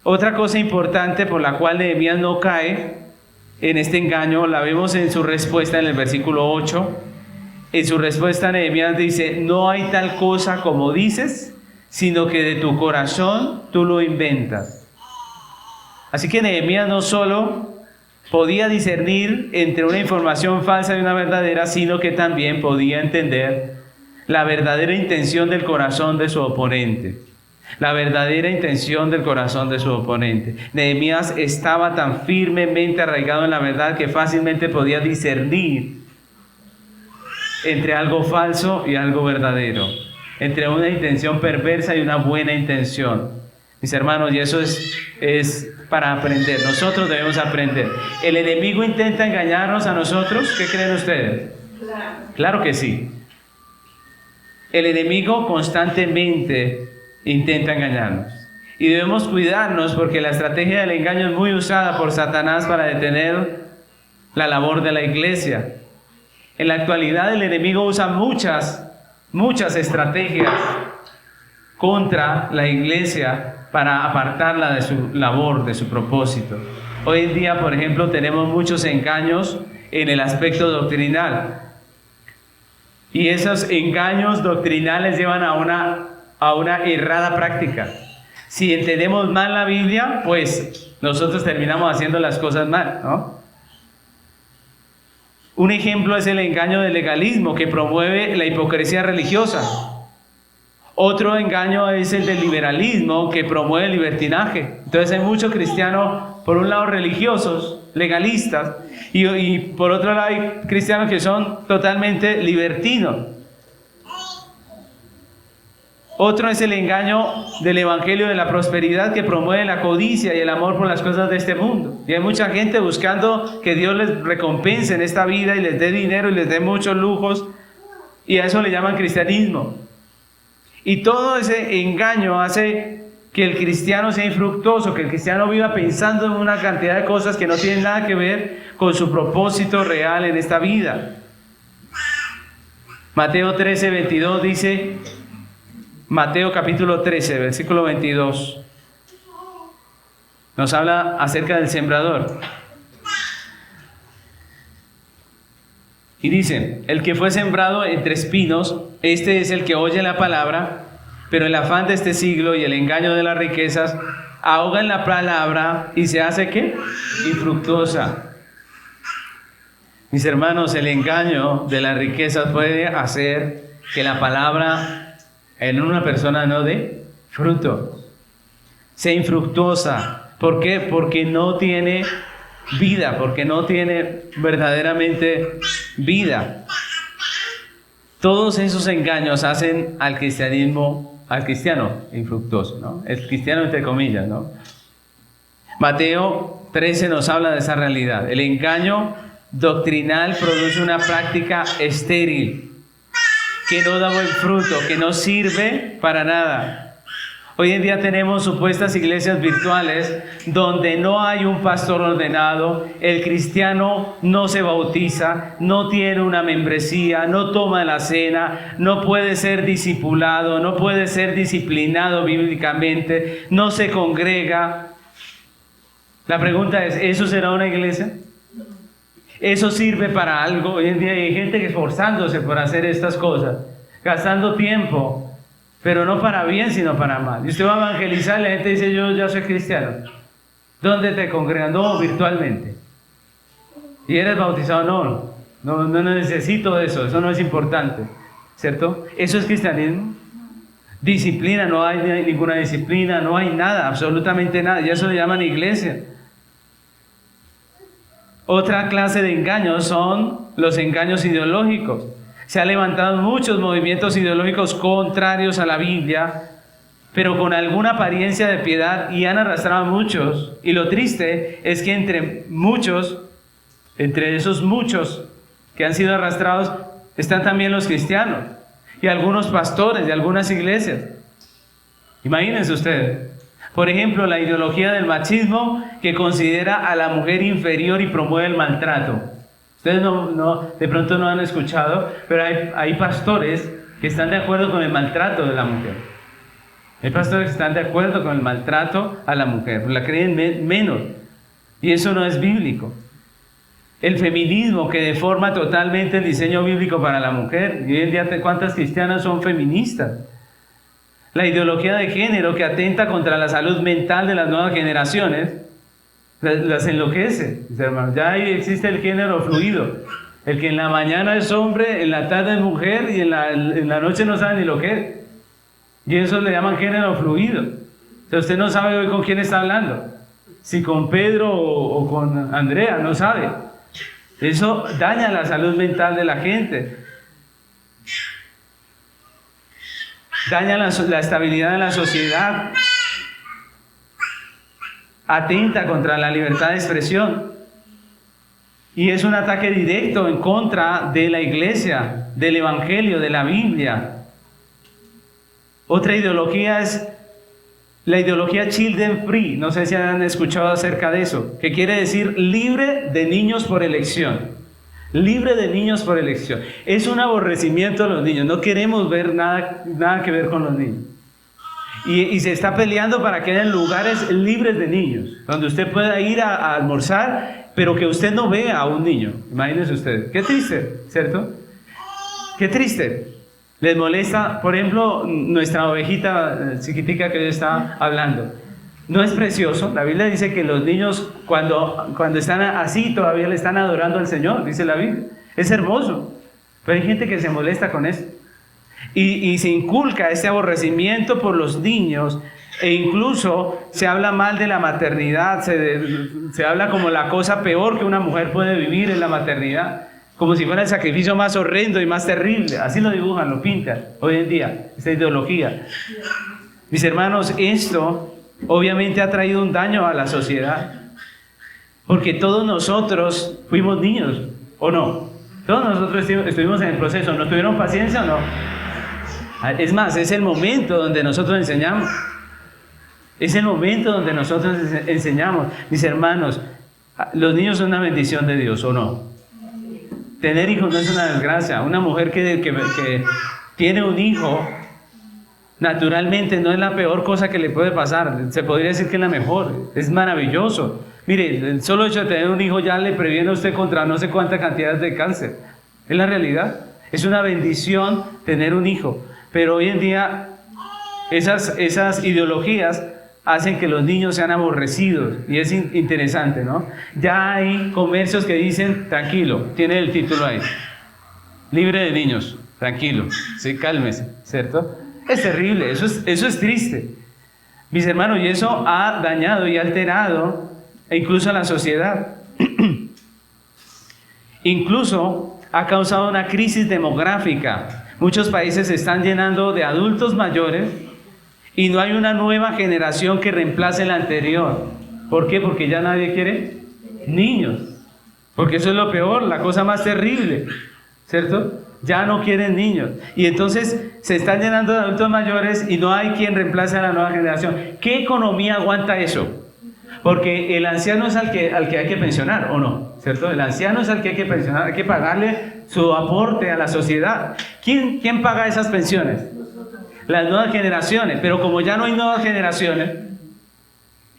Otra cosa importante por la cual Nehemías no cae en este engaño, la vemos en su respuesta en el versículo 8. En su respuesta Nehemías dice, no hay tal cosa como dices, sino que de tu corazón tú lo inventas. Así que Nehemías no solo podía discernir entre una información falsa y una verdadera, sino que también podía entender la verdadera intención del corazón de su oponente. La verdadera intención del corazón de su oponente. Nehemías estaba tan firmemente arraigado en la verdad que fácilmente podía discernir entre algo falso y algo verdadero, entre una intención perversa y una buena intención. Mis hermanos, y eso es para aprender. Nosotros debemos aprender. ¿El enemigo intenta engañarnos a nosotros? ¿Qué creen ustedes? Claro que sí. El enemigo constantemente intenta engañarnos. Y debemos cuidarnos porque la estrategia del engaño es muy usada por Satanás para detener la labor de la iglesia. En la actualidad el enemigo usa muchas estrategias contra la iglesia para apartarla de su labor, de su propósito. Hoy en día, por ejemplo, tenemos muchos engaños en el aspecto doctrinal. Y esos engaños doctrinales llevan a una errada práctica. Si entendemos mal la Biblia, pues nosotros terminamos haciendo las cosas mal, ¿no? Un ejemplo es el engaño del legalismo, que promueve la hipocresía religiosa. Otro engaño es el del liberalismo, que promueve el libertinaje. Entonces hay muchos cristianos, por un lado religiosos, legalistas, y por otro lado hay cristianos que son totalmente libertinos. Otro es el engaño del evangelio de la prosperidad, que promueve la codicia y el amor por las cosas de este mundo. Y hay mucha gente buscando que Dios les recompense en esta vida y les dé dinero y les dé muchos lujos, y a eso le llaman cristianismo. Y todo ese engaño hace que el cristiano sea infructuoso, que el cristiano viva pensando en una cantidad de cosas que no tienen nada que ver con su propósito real en esta vida. Mateo 13, 22 dice, Mateo capítulo 13, versículo 22, nos habla acerca del sembrador. Y dice, el que fue sembrado entre espinos, este es el que oye la palabra, pero el afán de este siglo y el engaño de las riquezas ahogan la palabra y se hace, ¿qué? Infructuosa. Mis hermanos, el engaño de las riquezas puede hacer que la palabra en una persona no dé fruto, sea infructuosa. ¿Por qué? Porque no tiene vida, porque no tiene verdaderamente vida. Todos esos engaños hacen al cristiano infructuoso, ¿no? El cristiano entre comillas, ¿no? Mateo 13 nos habla de esa realidad. El engaño doctrinal produce una práctica estéril, que no da buen fruto, que no sirve para nada. Hoy en día tenemos supuestas iglesias virtuales donde no hay un pastor ordenado, el cristiano no se bautiza, no tiene una membresía, no toma la cena, no puede ser discipulado, no puede ser disciplinado bíblicamente, no se congrega. La pregunta es, ¿eso será una iglesia? ¿Eso sirve para algo? Hoy en día hay gente esforzándose por hacer estas cosas, gastando tiempo, pero no para bien, sino para mal. Y usted va a evangelizar y la gente dice, yo ya soy cristiano. ¿Dónde te congregas? No, virtualmente. ¿Y eres bautizado? No necesito eso no es importante, ¿cierto? ¿Eso es cristianismo? Disciplina, no hay ninguna disciplina, no hay nada, absolutamente nada, y eso le llaman iglesia. Otra clase de engaños son los engaños ideológicos. Se han levantado muchos movimientos ideológicos contrarios a la Biblia, pero con alguna apariencia de piedad, y han arrastrado a muchos. Y lo triste es que entre esos muchos que han sido arrastrados, están también los cristianos y algunos pastores de algunas iglesias. Imagínense ustedes. Por ejemplo, la ideología del machismo, que considera a la mujer inferior y promueve el maltrato. Ustedes de pronto no han escuchado, pero hay pastores que están de acuerdo con el maltrato de la mujer. Hay pastores que están de acuerdo con el maltrato a la mujer, la creen menos. Y eso no es bíblico. El feminismo, que deforma totalmente el diseño bíblico para la mujer. Y hoy en día, ¿cuántas cristianas son feministas? La ideología de género, que atenta contra la salud mental de las nuevas generaciones, las enloquece, mis hermanos. Ya ahí existe el género fluido. El que en la mañana es hombre, en la tarde es mujer y en la noche no sabe ni lo que es. Y eso le llaman género fluido. Entonces usted no sabe hoy con quién está hablando. Si con Pedro o con Andrea, no sabe. Eso daña la salud mental de la gente. Daña la estabilidad de la sociedad. Atenta contra la libertad de expresión. Y es un ataque directo en contra de la iglesia, del evangelio, de la Biblia. Otra ideología es la ideología children free. No sé si han escuchado acerca de eso, que quiere decir libre de niños por elección. Libre de niños por elección. Es un aborrecimiento a los niños. No queremos ver nada que ver con los niños. Y se está peleando para que hayan lugares libres de niños, donde usted pueda ir a almorzar, pero que usted no vea a un niño. Imagínense usted. Qué triste, ¿cierto? Qué triste. Les molesta, por ejemplo, nuestra ovejita chiquitica que hoy está hablando. ¿No es precioso? La Biblia dice que los niños cuando están así todavía le están adorando al Señor, dice la Biblia. Es hermoso. Pero hay gente que se molesta con eso. Y se inculca este aborrecimiento por los niños, e incluso se habla mal de la maternidad, se habla como la cosa peor que una mujer puede vivir en la maternidad, como si fuera el sacrificio más horrendo y más terrible. Así lo dibujan, lo pintan hoy en día, esta ideología. Mis hermanos, esto obviamente ha traído un daño a la sociedad, porque todos nosotros fuimos niños, ¿o no? Todos nosotros estuvimos en el proceso. ¿No tuvieron paciencia o no? Es más, es el momento donde nosotros enseñamos. Es el momento donde nosotros enseñamos. Mis hermanos, los niños son una bendición de Dios, ¿o no? Tener hijos no es una desgracia. Una mujer que tiene un hijo, naturalmente no es la peor cosa que le puede pasar. Se podría decir que es la mejor. Es maravilloso. Mire, el solo hecho de tener un hijo ya le previene a usted contra no sé cuántas cantidades de cáncer. Es la realidad. Es una bendición tener un hijo. Pero hoy en día esas ideologías hacen que los niños sean aborrecidos. Y es interesante, ¿no? Ya hay comercios que dicen, tranquilo, tiene el título ahí. Libre de niños, tranquilo, sí, cálmese, ¿cierto? Es terrible, eso es triste. Mis hermanos, y eso ha dañado y alterado incluso a la sociedad. Incluso ha causado una crisis demográfica. Muchos países se están llenando de adultos mayores y no hay una nueva generación que reemplace la anterior. ¿Por qué? Porque ya nadie quiere niños. Porque eso es lo peor, la cosa más terrible, ¿cierto? Ya no quieren niños. Y entonces se están llenando de adultos mayores y no hay quien reemplace a la nueva generación. ¿Qué economía aguanta eso? Porque el anciano es al que hay que pensionar, ¿o no? ¿Cierto? El anciano es al que hay que pensionar, hay que pagarle su aporte a la sociedad. ¿Quién paga esas pensiones? Las nuevas generaciones. Pero como ya no hay nuevas generaciones,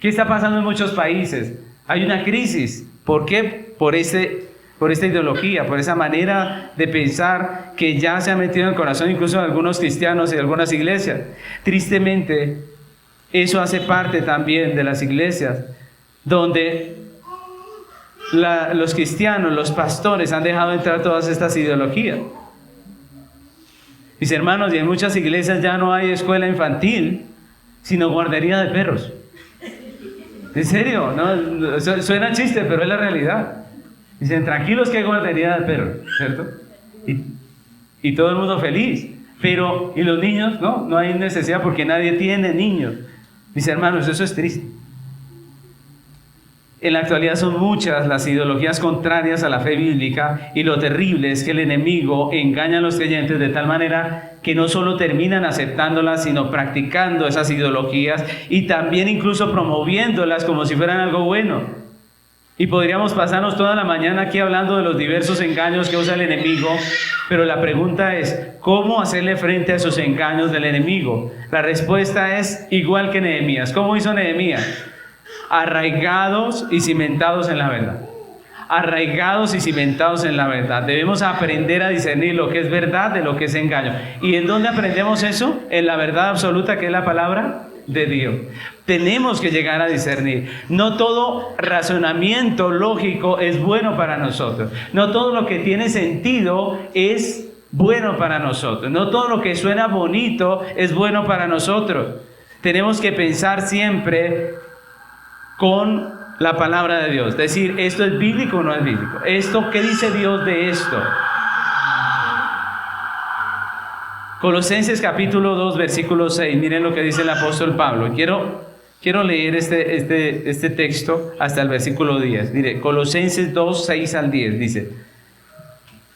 ¿qué está pasando en muchos países? Hay una crisis. ¿Por qué? Por esta ideología, por esa manera de pensar que ya se ha metido en el corazón incluso de algunos cristianos y de algunas iglesias. Tristemente, eso hace parte también de las iglesias, donde los cristianos, los pastores han dejado entrar todas estas ideologías. Mis hermanos, y en muchas iglesias ya no hay escuela infantil, sino guardería de perros. En serio, ¿no? Suena chiste, pero es la realidad. Dicen, tranquilos que hay guardería de perros, ¿cierto? Y todo el mundo feliz. Pero, ¿y los niños? No hay necesidad porque nadie tiene niños. Mis hermanos, eso es triste. En la actualidad son muchas las ideologías contrarias a la fe bíblica, y lo terrible es que el enemigo engaña a los creyentes de tal manera que no solo terminan aceptándolas, sino practicando esas ideologías y también incluso promoviéndolas como si fueran algo bueno. Y podríamos pasarnos toda la mañana aquí hablando de los diversos engaños que usa el enemigo, pero la pregunta es, ¿cómo hacerle frente a esos engaños del enemigo? La respuesta es igual que Nehemías. ¿Cómo hizo Nehemías? Arraigados y cimentados en la verdad. Arraigados y cimentados en la verdad. Debemos aprender a discernir lo que es verdad de lo que es engaño. ¿Y en dónde aprendemos eso? En la verdad absoluta, que es la palabra de Dios. Tenemos que llegar a discernir. No todo razonamiento lógico es bueno para nosotros. No todo lo que tiene sentido es bueno para nosotros. No todo lo que suena bonito es bueno para nosotros. Tenemos que pensar siempre con la palabra de Dios. Decir, ¿esto es bíblico o no es bíblico? ¿Esto qué dice Dios de esto? Colosenses capítulo 2, versículo 6. Miren lo que dice el apóstol Pablo. Quiero leer este texto hasta el versículo 10. Mire, Colosenses 2, 6 al 10. Dice,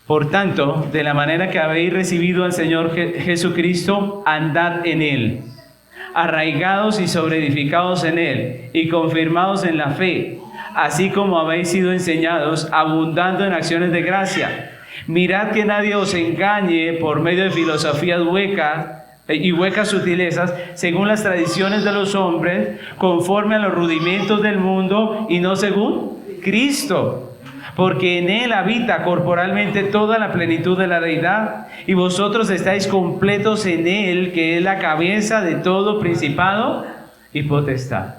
por tanto, de la manera que habéis recibido al Señor Jesucristo, andad en Él, arraigados y sobreedificados en Él, y confirmados en la fe, así como habéis sido enseñados, abundando en acciones de gracia. Mirad que nadie os engañe por medio de filosofías huecas, y huecas sutilezas, según las tradiciones de los hombres, conforme a los rudimentos del mundo y no según Cristo. Porque en Él habita corporalmente toda la plenitud de la deidad, y vosotros estáis completos en Él, que es la cabeza de todo principado y potestad.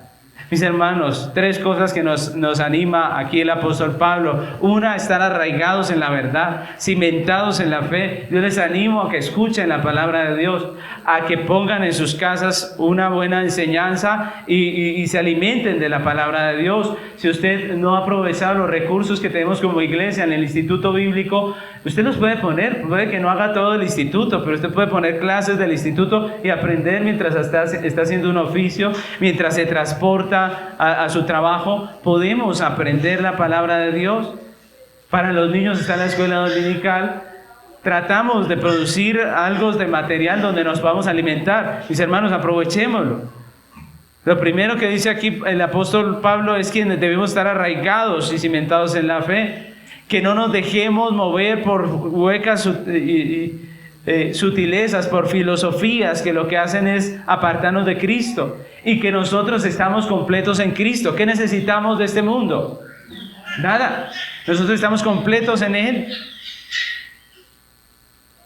Mis hermanos, tres cosas que nos anima aquí el apóstol Pablo. Una, estar arraigados en la verdad, cimentados en la fe. Yo les animo a que escuchen la palabra de Dios, a que pongan en sus casas una buena enseñanza y se alimenten de la palabra de Dios. Si usted no ha aprovechado los recursos que tenemos como iglesia en el Instituto Bíblico, usted los puede poner. Puede que no haga todo el instituto, pero usted puede poner clases del instituto y aprender mientras está haciendo un oficio, mientras se transporta a su trabajo. Podemos aprender la palabra de Dios. Para los niños está la escuela dominical. Tratamos de producir algo de material donde nos podamos alimentar. Mis hermanos, aprovechémoslo. Lo primero que dice aquí el apóstol Pablo es que debemos estar arraigados y cimentados en la fe, que no nos dejemos mover por huecas sutilezas, por filosofías que lo que hacen es apartarnos de Cristo, y que nosotros estamos completos en Cristo. ¿Qué necesitamos de este mundo? Nada. Nosotros estamos completos en Él.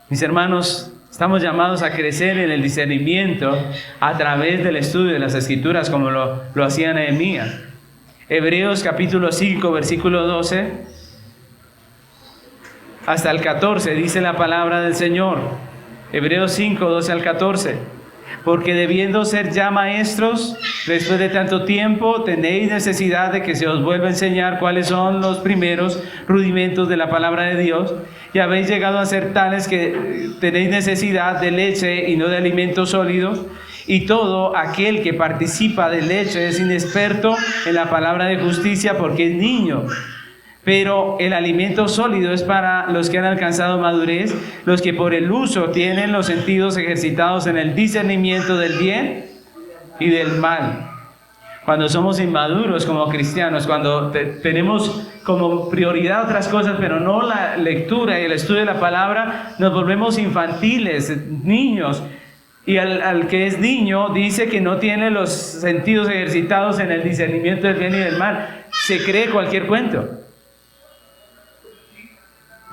Mis hermanos, estamos llamados a crecer en el discernimiento a través del estudio de las Escrituras, como lo hacía Nehemías. Hebreos capítulo 5, versículo 12 hasta el 14, dice la palabra del Señor. Hebreos 5, 12 al 14. Porque debiendo ser ya maestros, después de tanto tiempo, tenéis necesidad de que se os vuelva a enseñar cuáles son los primeros rudimentos de la palabra de Dios, y habéis llegado a ser tales que tenéis necesidad de leche y no de alimento sólido. Y todo aquel que participa de leche es inexperto en la palabra de justicia, porque es niño. Pero el alimento sólido es para los que han alcanzado madurez, los que por el uso tienen los sentidos ejercitados en el discernimiento del bien y del mal. Cuando somos inmaduros como cristianos, cuando tenemos como prioridad otras cosas, pero no la lectura y el estudio de la palabra, nos volvemos infantiles, niños. Y al que es niño dice que no tiene los sentidos ejercitados en el discernimiento del bien y del mal. Se cree cualquier cuento.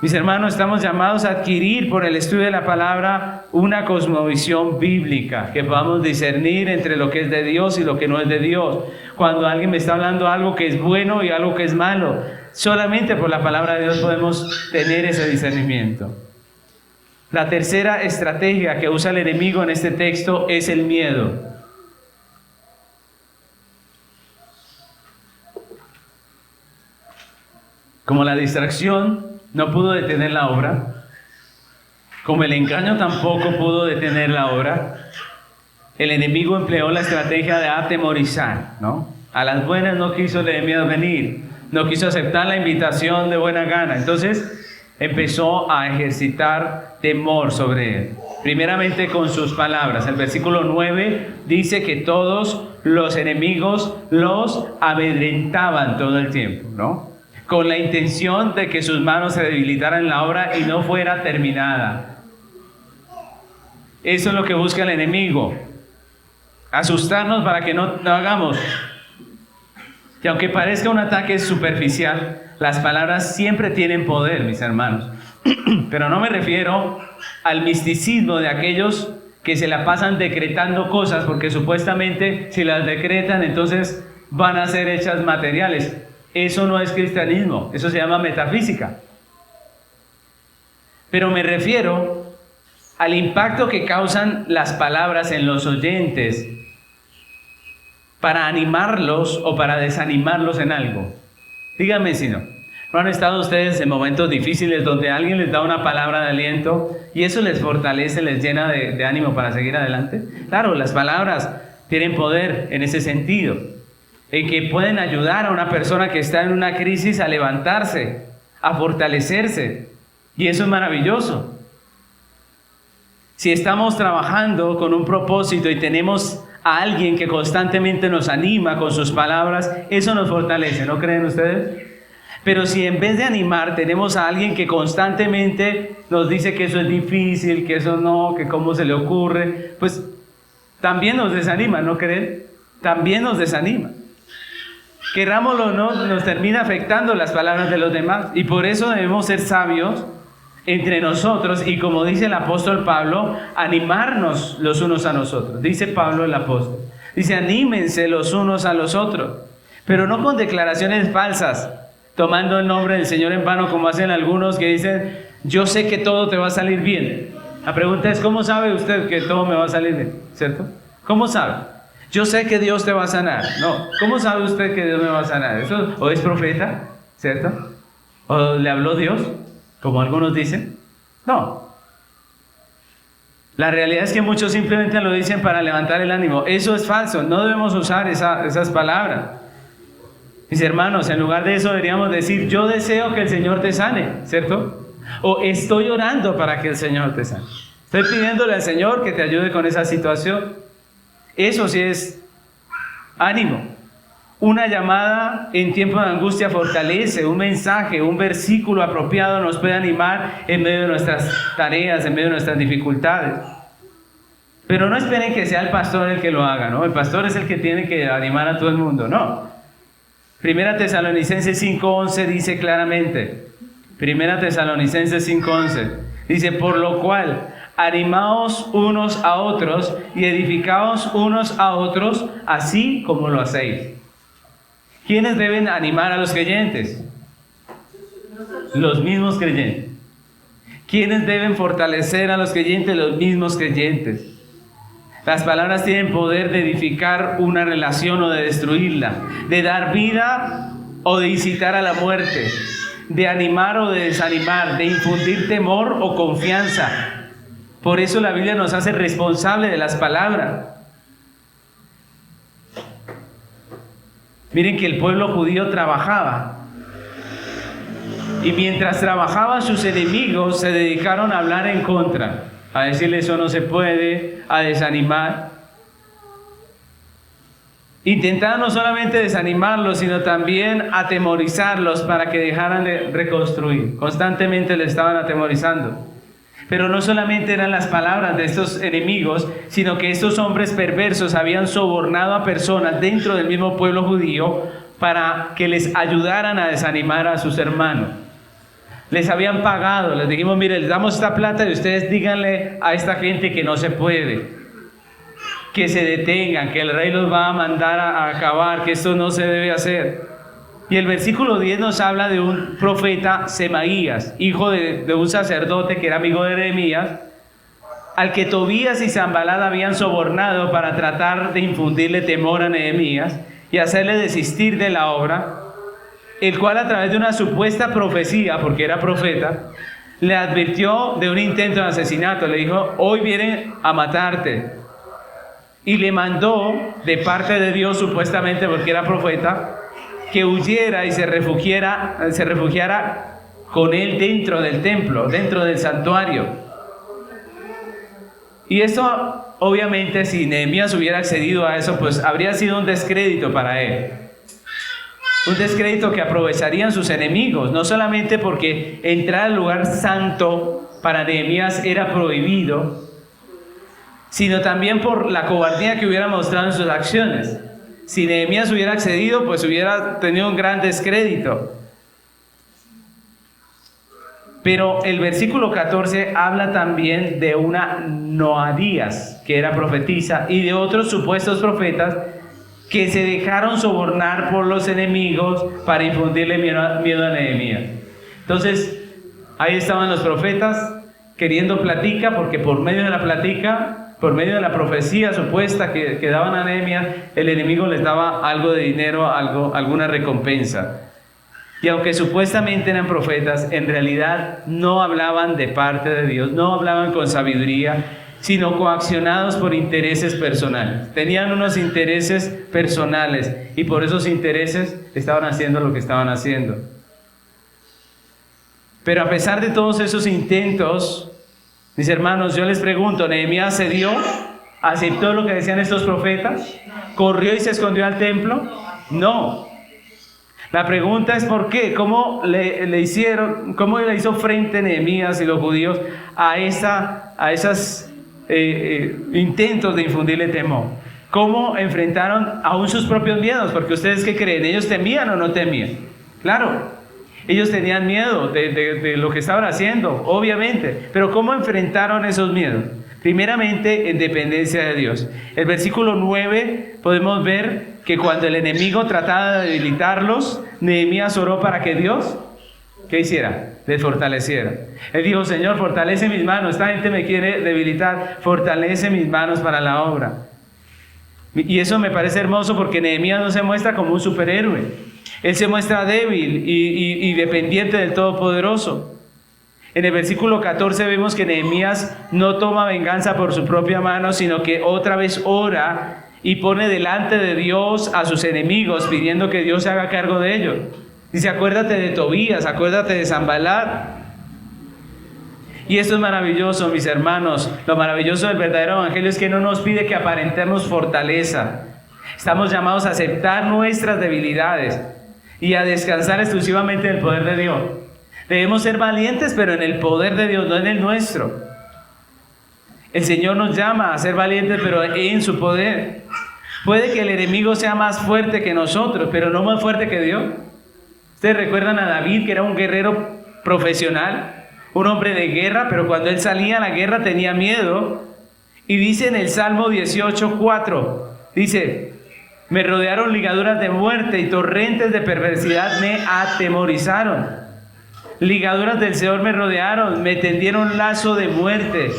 Mis hermanos, estamos llamados a adquirir por el estudio de la palabra una cosmovisión bíblica, que podamos discernir entre lo que es de Dios y lo que no es de Dios. Cuando alguien me está hablando algo que es bueno y algo que es malo, solamente por la palabra de Dios podemos tener ese discernimiento. La tercera estrategia que usa el enemigo en este texto es el miedo. Como la distracción no pudo detener la obra, como el engaño tampoco pudo detener la obra, el enemigo empleó la estrategia de atemorizar, ¿no? A las buenas no quiso Nehemías venir, no quiso aceptar la invitación de buena gana. Entonces empezó a ejercitar temor sobre él. Primeramente con sus palabras. El versículo 9 dice que todos los enemigos los amedrentaban todo el tiempo, ¿no? Con la intención de que sus manos se debilitaran en la obra y no fuera terminada. Eso es lo que busca el enemigo. Asustarnos para que no hagamos. Y aunque parezca un ataque superficial, las palabras siempre tienen poder, mis hermanos. Pero no me refiero al misticismo de aquellos que se la pasan decretando cosas, porque supuestamente si las decretan entonces van a ser hechas materiales. Eso no es cristianismo, eso se llama metafísica. Pero me refiero al impacto que causan las palabras en los oyentes para animarlos o para desanimarlos en algo. Díganme si no. ¿No han estado ustedes en momentos difíciles donde alguien les da una palabra de aliento y eso les fortalece, les llena de ánimo para seguir adelante? Claro, las palabras tienen poder en ese sentido, en que pueden ayudar a una persona que está en una crisis a levantarse, a fortalecerse. Y eso es maravilloso. Si estamos trabajando con un propósito y tenemos a alguien que constantemente nos anima con sus palabras, eso nos fortalece, ¿no creen ustedes? Pero si en vez de animar tenemos a alguien que constantemente nos dice que eso es difícil, que eso no, que cómo se le ocurre, pues también nos desanima, ¿no creen? También nos desanima. Querrámoslo o no, nos termina afectando las palabras de los demás. Y por eso debemos ser sabios entre nosotros y, como dice el apóstol Pablo, animarnos los unos a nosotros. Dice Pablo el apóstol. Dice, anímense los unos a los otros, pero no con declaraciones falsas, tomando el nombre del Señor en vano, como hacen algunos que dicen, yo sé que todo te va a salir bien. La pregunta es, ¿cómo sabe usted que todo me va a salir bien? ¿Cierto? ¿Cómo sabe? Yo sé que Dios te va a sanar. No, ¿cómo sabe usted que Dios me va a sanar? ¿Eso o es profeta? ¿Cierto? ¿O le habló Dios? Como algunos dicen. No. La realidad es que muchos simplemente lo dicen para levantar el ánimo. Eso es falso. No debemos usar esas palabras. Mis hermanos, en lugar de eso deberíamos decir, yo deseo que el Señor te sane, ¿cierto? O estoy orando para que el Señor te sane. Estoy pidiéndole al Señor que te ayude con esa situación. Eso sí es ánimo. Una llamada en tiempo de angustia fortalece, un mensaje, un versículo apropiado nos puede animar en medio de nuestras tareas, en medio de nuestras dificultades. Pero no esperen que sea el pastor el que lo haga, ¿no? El pastor es el que tiene que animar a todo el mundo, no. Primera Tesalonicenses 5:11 dice claramente, Primera Tesalonicenses 5:11, dice, por lo cual, animaos unos a otros y edificaos unos a otros, así como lo hacéis. ¿Quiénes deben animar a los creyentes? Los mismos creyentes. ¿Quiénes deben fortalecer a los creyentes? Los mismos creyentes. Las palabras tienen poder de edificar una relación o de destruirla, de dar vida o de incitar a la muerte, de animar o de desanimar, de infundir temor o confianza. Por eso la Biblia nos hace responsable de las palabras. Miren que el pueblo judío trabajaba. Y mientras trabajaba, sus enemigos se dedicaron a hablar en contra, a decirle eso no se puede, a desanimar. Intentaban no solamente desanimarlos, sino también atemorizarlos para que dejaran de reconstruir. Constantemente le estaban atemorizando. Pero no solamente eran las palabras de estos enemigos, sino que estos hombres perversos habían sobornado a personas dentro del mismo pueblo judío para que les ayudaran a desanimar a sus hermanos. Les habían pagado, les dijimos, mire, les damos esta plata y ustedes díganle a esta gente que no se puede, que se detengan, que el rey los va a mandar a acabar, que esto no se debe hacer. Y el versículo 10 nos habla de un profeta, Semaías, hijo de un sacerdote que era amigo de Nehemías, al que Tobías y Sanballat habían sobornado para tratar de infundirle temor a Nehemías y hacerle desistir de la obra, el cual a través de una supuesta profecía, porque era profeta, le advirtió de un intento de asesinato. Le dijo, hoy vienen a matarte. Y le mandó, de parte de Dios supuestamente porque era profeta, que huyera y se refugiara con él dentro del templo, dentro del santuario. Y eso, obviamente, si Nehemías hubiera accedido a eso, pues habría sido un descrédito para él. Un descrédito que aprovecharían sus enemigos, no solamente porque entrar al lugar santo para Nehemías era prohibido, sino también por la cobardía que hubiera mostrado en sus acciones. Si Nehemías hubiera accedido, pues hubiera tenido un gran descrédito. Pero el versículo 14 habla también de una Noadías, que era profetisa, y de otros supuestos profetas que se dejaron sobornar por los enemigos para infundirle miedo a Nehemías. Entonces, ahí estaban los profetas queriendo plática, porque por medio de la plática, por medio de la profecía supuesta que daban a Nehemías, el enemigo les daba algo de dinero, alguna recompensa. Y aunque supuestamente eran profetas, en realidad no hablaban de parte de Dios, no hablaban con sabiduría, sino coaccionados por intereses personales. Tenían unos intereses personales y por esos intereses estaban haciendo lo que estaban haciendo. Pero a pesar de todos esos intentos, mis hermanos, yo les pregunto, ¿Nehemías cedió? ¿Aceptó lo que decían estos profetas? ¿Corrió y se escondió al templo? No. La pregunta es ¿por qué? ¿Cómo le hizo frente Nehemías y los judíos a esos intentos de infundirle temor? ¿Cómo enfrentaron aún sus propios miedos? Porque ustedes, ¿qué creen? ¿Ellos temían o no temían? Claro, ellos tenían miedo de lo que estaban haciendo, obviamente. Pero ¿cómo enfrentaron esos miedos? Primeramente, en dependencia de Dios. El versículo 9 podemos ver que cuando el enemigo trataba de debilitarlos, Nehemías oró para que Dios, ¿qué hiciera? Les fortaleciera. Él dijo: Señor, fortalece mis manos, esta gente me quiere debilitar, fortalece mis manos para la obra. Y eso me parece hermoso porque Nehemías no se muestra como un superhéroe. Él se muestra débil y dependiente del Todopoderoso. En el versículo 14 vemos que Nehemías no toma venganza por su propia mano, sino que otra vez ora y pone delante de Dios a sus enemigos, pidiendo que Dios se haga cargo de ellos. Dice: acuérdate de Tobías, acuérdate de Sanbalat. Y esto es maravilloso, mis hermanos. Lo maravilloso del verdadero evangelio es que no nos pide que aparentemos fortaleza. Estamos llamados a aceptar nuestras debilidades y a descansar exclusivamente en el poder de Dios. Debemos ser valientes, pero en el poder de Dios, no en el nuestro. El Señor nos llama a ser valientes, pero en su poder. Puede que el enemigo sea más fuerte que nosotros, pero no más fuerte que Dios. Ustedes recuerdan a David, que era un guerrero profesional, un hombre de guerra, pero cuando él salía a la guerra tenía miedo. Y dice en el Salmo 18:4, dice: me rodearon ligaduras de muerte y torrentes de perversidad me atemorizaron. Ligaduras del Señor me rodearon, me tendieron lazo de muerte.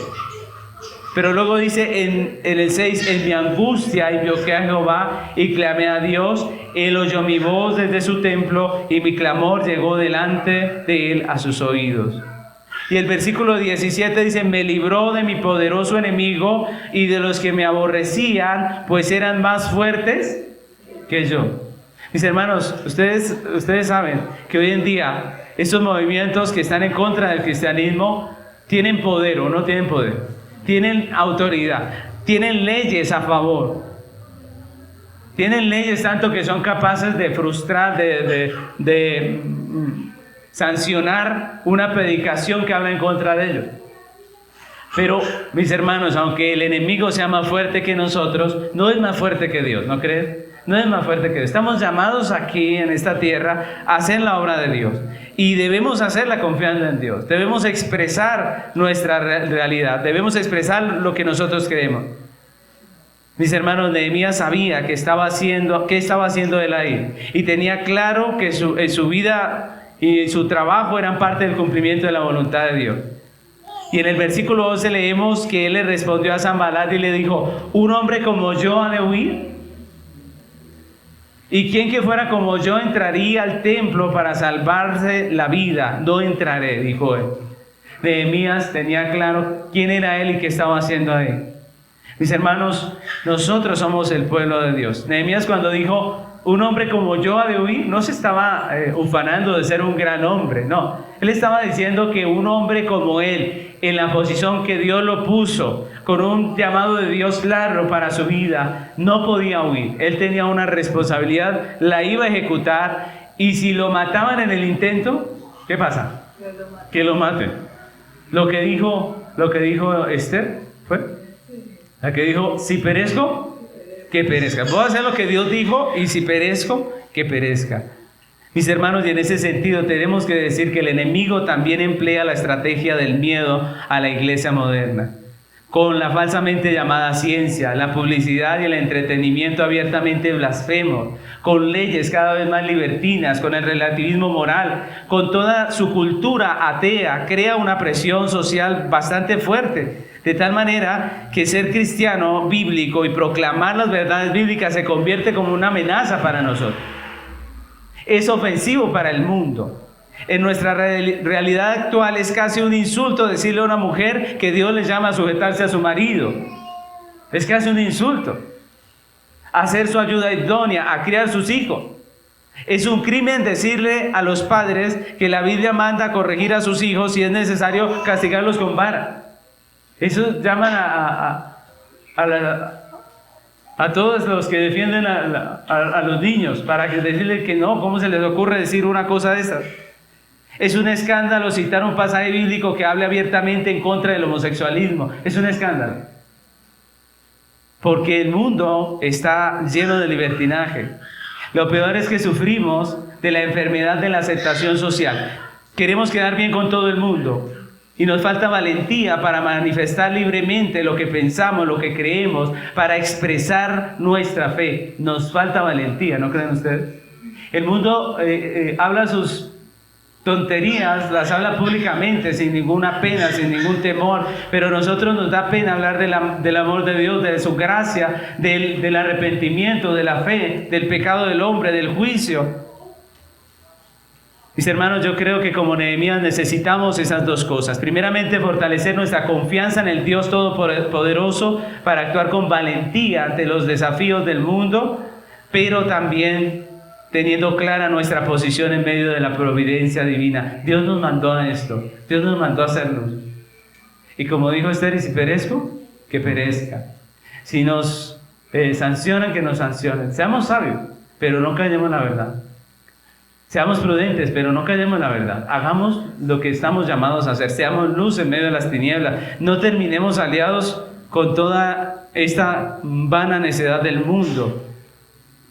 Pero luego dice en el 6, en mi angustia invoqué a Jehová y clamé a Dios. Él oyó mi voz desde su templo y mi clamor llegó delante de él a sus oídos. Y el versículo 17 dice: me libró de mi poderoso enemigo y de los que me aborrecían, pues eran más fuertes que yo. Mis hermanos, ustedes saben que hoy en día estos movimientos que están en contra del cristianismo tienen poder o no tienen poder, tienen autoridad, tienen leyes a favor, tienen leyes tanto que son capaces de frustrar, de sancionar una predicación que habla en contra de ellos. Pero, mis hermanos, aunque el enemigo sea más fuerte que nosotros, no es más fuerte que Dios, ¿no creen? No es más fuerte que Dios. Estamos llamados aquí en esta tierra a hacer la obra de Dios. Y debemos hacerla confiando en Dios. Debemos expresar nuestra realidad. Debemos expresar lo que nosotros creemos. Mis hermanos, Nehemías sabía qué estaba haciendo él ahí. Y tenía claro que su vida y su trabajo eran parte del cumplimiento de la voluntad de Dios. Y en el versículo 11 leemos que él le respondió a Sanbalat y le dijo: ¿un hombre como yo ha de huir? ¿Y quién que fuera como yo entraría al templo para salvarse la vida? No entraré, dijo él. Nehemías tenía claro quién era él y qué estaba haciendo ahí. Mis hermanos, nosotros somos el pueblo de Dios. Nehemías, cuando dijo un hombre como yo ha de huir, no se estaba ufanando de ser un gran hombre, no. Él estaba diciendo que un hombre como él, en la posición que Dios lo puso, con un llamado de Dios claro para su vida, no podía huir. Él tenía una responsabilidad, la iba a ejecutar, y si lo mataban en el intento, ¿qué pasa? Que lo maten. Lo que dijo Esther fue, la que dijo: si perezco, que perezca. Voy a hacer lo que Dios dijo, y si perezco, que perezca. Mis hermanos, y en ese sentido tenemos que decir que el enemigo también emplea la estrategia del miedo a la iglesia moderna, con la falsamente llamada ciencia, la publicidad y el entretenimiento abiertamente blasfemos, con leyes cada vez más libertinas, con el relativismo moral, con toda su cultura atea, crea una presión social bastante fuerte, de tal manera que ser cristiano bíblico y proclamar las verdades bíblicas se convierte como una amenaza para nosotros. Es ofensivo para el mundo. En nuestra realidad actual es casi un insulto decirle a una mujer que Dios le llama a sujetarse a su marido. Es casi un insulto. Hacer su ayuda idónea, a criar sus hijos. Es un crimen decirle a los padres que la Biblia manda a corregir a sus hijos si es necesario castigarlos con vara. Eso llaman a todos los que defienden a los niños, para decirles que no, ¿cómo se les ocurre decir una cosa de esas? Es un escándalo citar un pasaje bíblico que hable abiertamente en contra del homosexualismo. Es un escándalo. Porque el mundo está lleno de libertinaje. Lo peor es que sufrimos de la enfermedad de la aceptación social. Queremos quedar bien con todo el mundo. Y nos falta valentía para manifestar libremente lo que pensamos, lo que creemos, para expresar nuestra fe. Nos falta valentía, ¿no creen ustedes? El mundo habla sus tonterías, las habla públicamente, sin ninguna pena, sin ningún temor, pero a nosotros nos da pena hablar del amor de Dios, de su gracia, del arrepentimiento, de la fe, del pecado del hombre, del juicio. Mis hermanos, yo creo que como Nehemías necesitamos esas dos cosas. Primeramente, fortalecer nuestra confianza en el Dios Todopoderoso para actuar con valentía ante los desafíos del mundo, pero también teniendo clara nuestra posición en medio de la providencia divina. Dios nos mandó a esto, Dios nos mandó a hacer luz. Y como dijo Esther, y si perezco, que perezca. Si nos sancionan, que nos sancionen. Seamos sabios, pero no callemos la verdad. Seamos prudentes, pero no callemos la verdad. Hagamos lo que estamos llamados a hacer. Seamos luz en medio de las tinieblas. No terminemos aliados con toda esta vana necedad del mundo.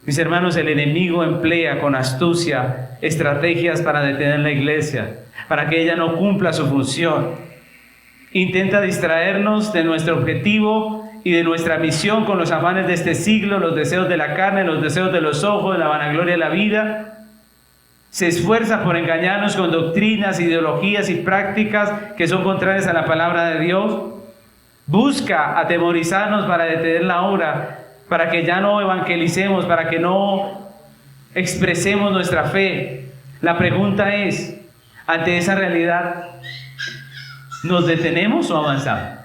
Mis hermanos, el enemigo emplea con astucia estrategias para detener la iglesia, para que ella no cumpla su función. Intenta distraernos de nuestro objetivo y de nuestra misión con los afanes de este siglo, los deseos de la carne, los deseos de los ojos, la vanagloria de la vida. Se esfuerza por engañarnos con doctrinas, ideologías y prácticas que son contrarias a la palabra de Dios. Busca atemorizarnos para detener la obra, para que ya no evangelicemos, para que no expresemos nuestra fe. La pregunta es, ante esa realidad, ¿nos detenemos o avanzamos?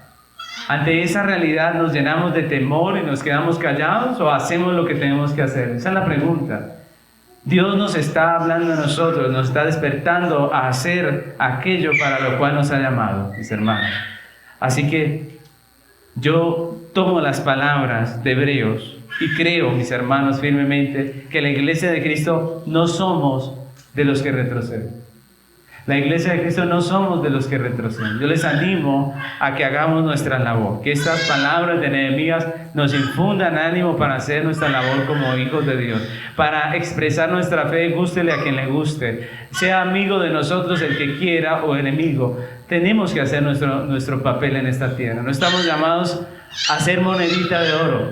Ante esa realidad, ¿nos llenamos de temor y nos quedamos callados o hacemos lo que tenemos que hacer? Esa es la pregunta. Dios nos está hablando a nosotros, nos está despertando a hacer aquello para lo cual nos ha llamado, mis hermanos. Así que yo tomo las palabras de Hebreos y creo, mis hermanos, firmemente que la iglesia de Cristo no somos de los que retroceden. La iglesia de Cristo no somos de los que retroceden. Yo les animo a que hagamos nuestra labor, que estas palabras de Nehemías nos infundan ánimo para hacer nuestra labor como hijos de Dios, para expresar nuestra fe, gústele a quien le guste, sea amigo de nosotros el que quiera o enemigo. Tenemos que hacer nuestro papel en esta tierra. No estamos llamados a ser monedita de oro.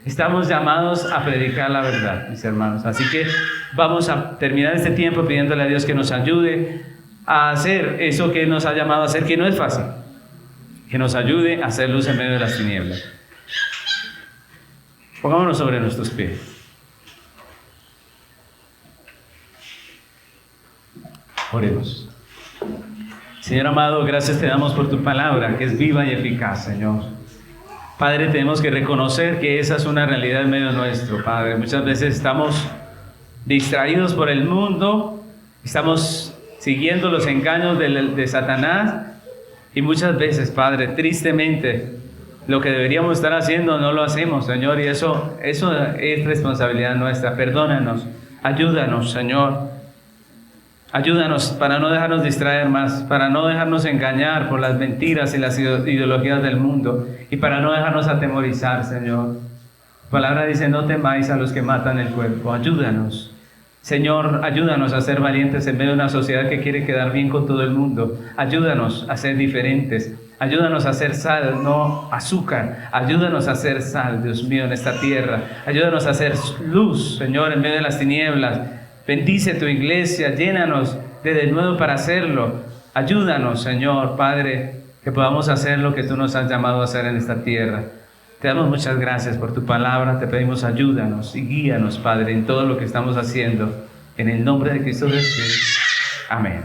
Estamos llamados a predicar la verdad, mis hermanos. Así que vamos a terminar este tiempo pidiéndole a Dios que nos ayude a hacer eso que nos ha llamado a hacer, que no es fácil. Que nos ayude a hacer luz en medio de las tinieblas. Pongámonos sobre nuestros pies. Oremos. Señor amado, gracias te damos por tu palabra, que es viva y eficaz, Señor. Padre, tenemos que reconocer que esa es una realidad en medio nuestro, Padre. Muchas veces estamos distraídos por el mundo, estamos siguiendo los engaños de Satanás, y muchas veces, Padre, tristemente, lo que deberíamos estar haciendo no lo hacemos, Señor, y eso es responsabilidad nuestra. Perdónanos, ayúdanos, Señor. Ayúdanos para no dejarnos distraer más, para no dejarnos engañar por las mentiras y las ideologías del mundo, y para no dejarnos atemorizar, Señor. La palabra dice, no temáis a los que matan el cuerpo. Ayúdanos, Señor, ayúdanos a ser valientes en medio de una sociedad que quiere quedar bien con todo el mundo. Ayúdanos a ser diferentes. Ayúdanos a ser sal, no azúcar. Ayúdanos a ser sal, Dios mío, en esta tierra. Ayúdanos a ser luz, Señor, en medio de las tinieblas. Bendice tu iglesia, llénanos de nuevo para hacerlo. Ayúdanos, Señor, Padre, que podamos hacer lo que tú nos has llamado a hacer en esta tierra. Te damos muchas gracias por tu palabra, te pedimos ayúdanos y guíanos, Padre, en todo lo que estamos haciendo. En el nombre de Cristo Jesús. Amén.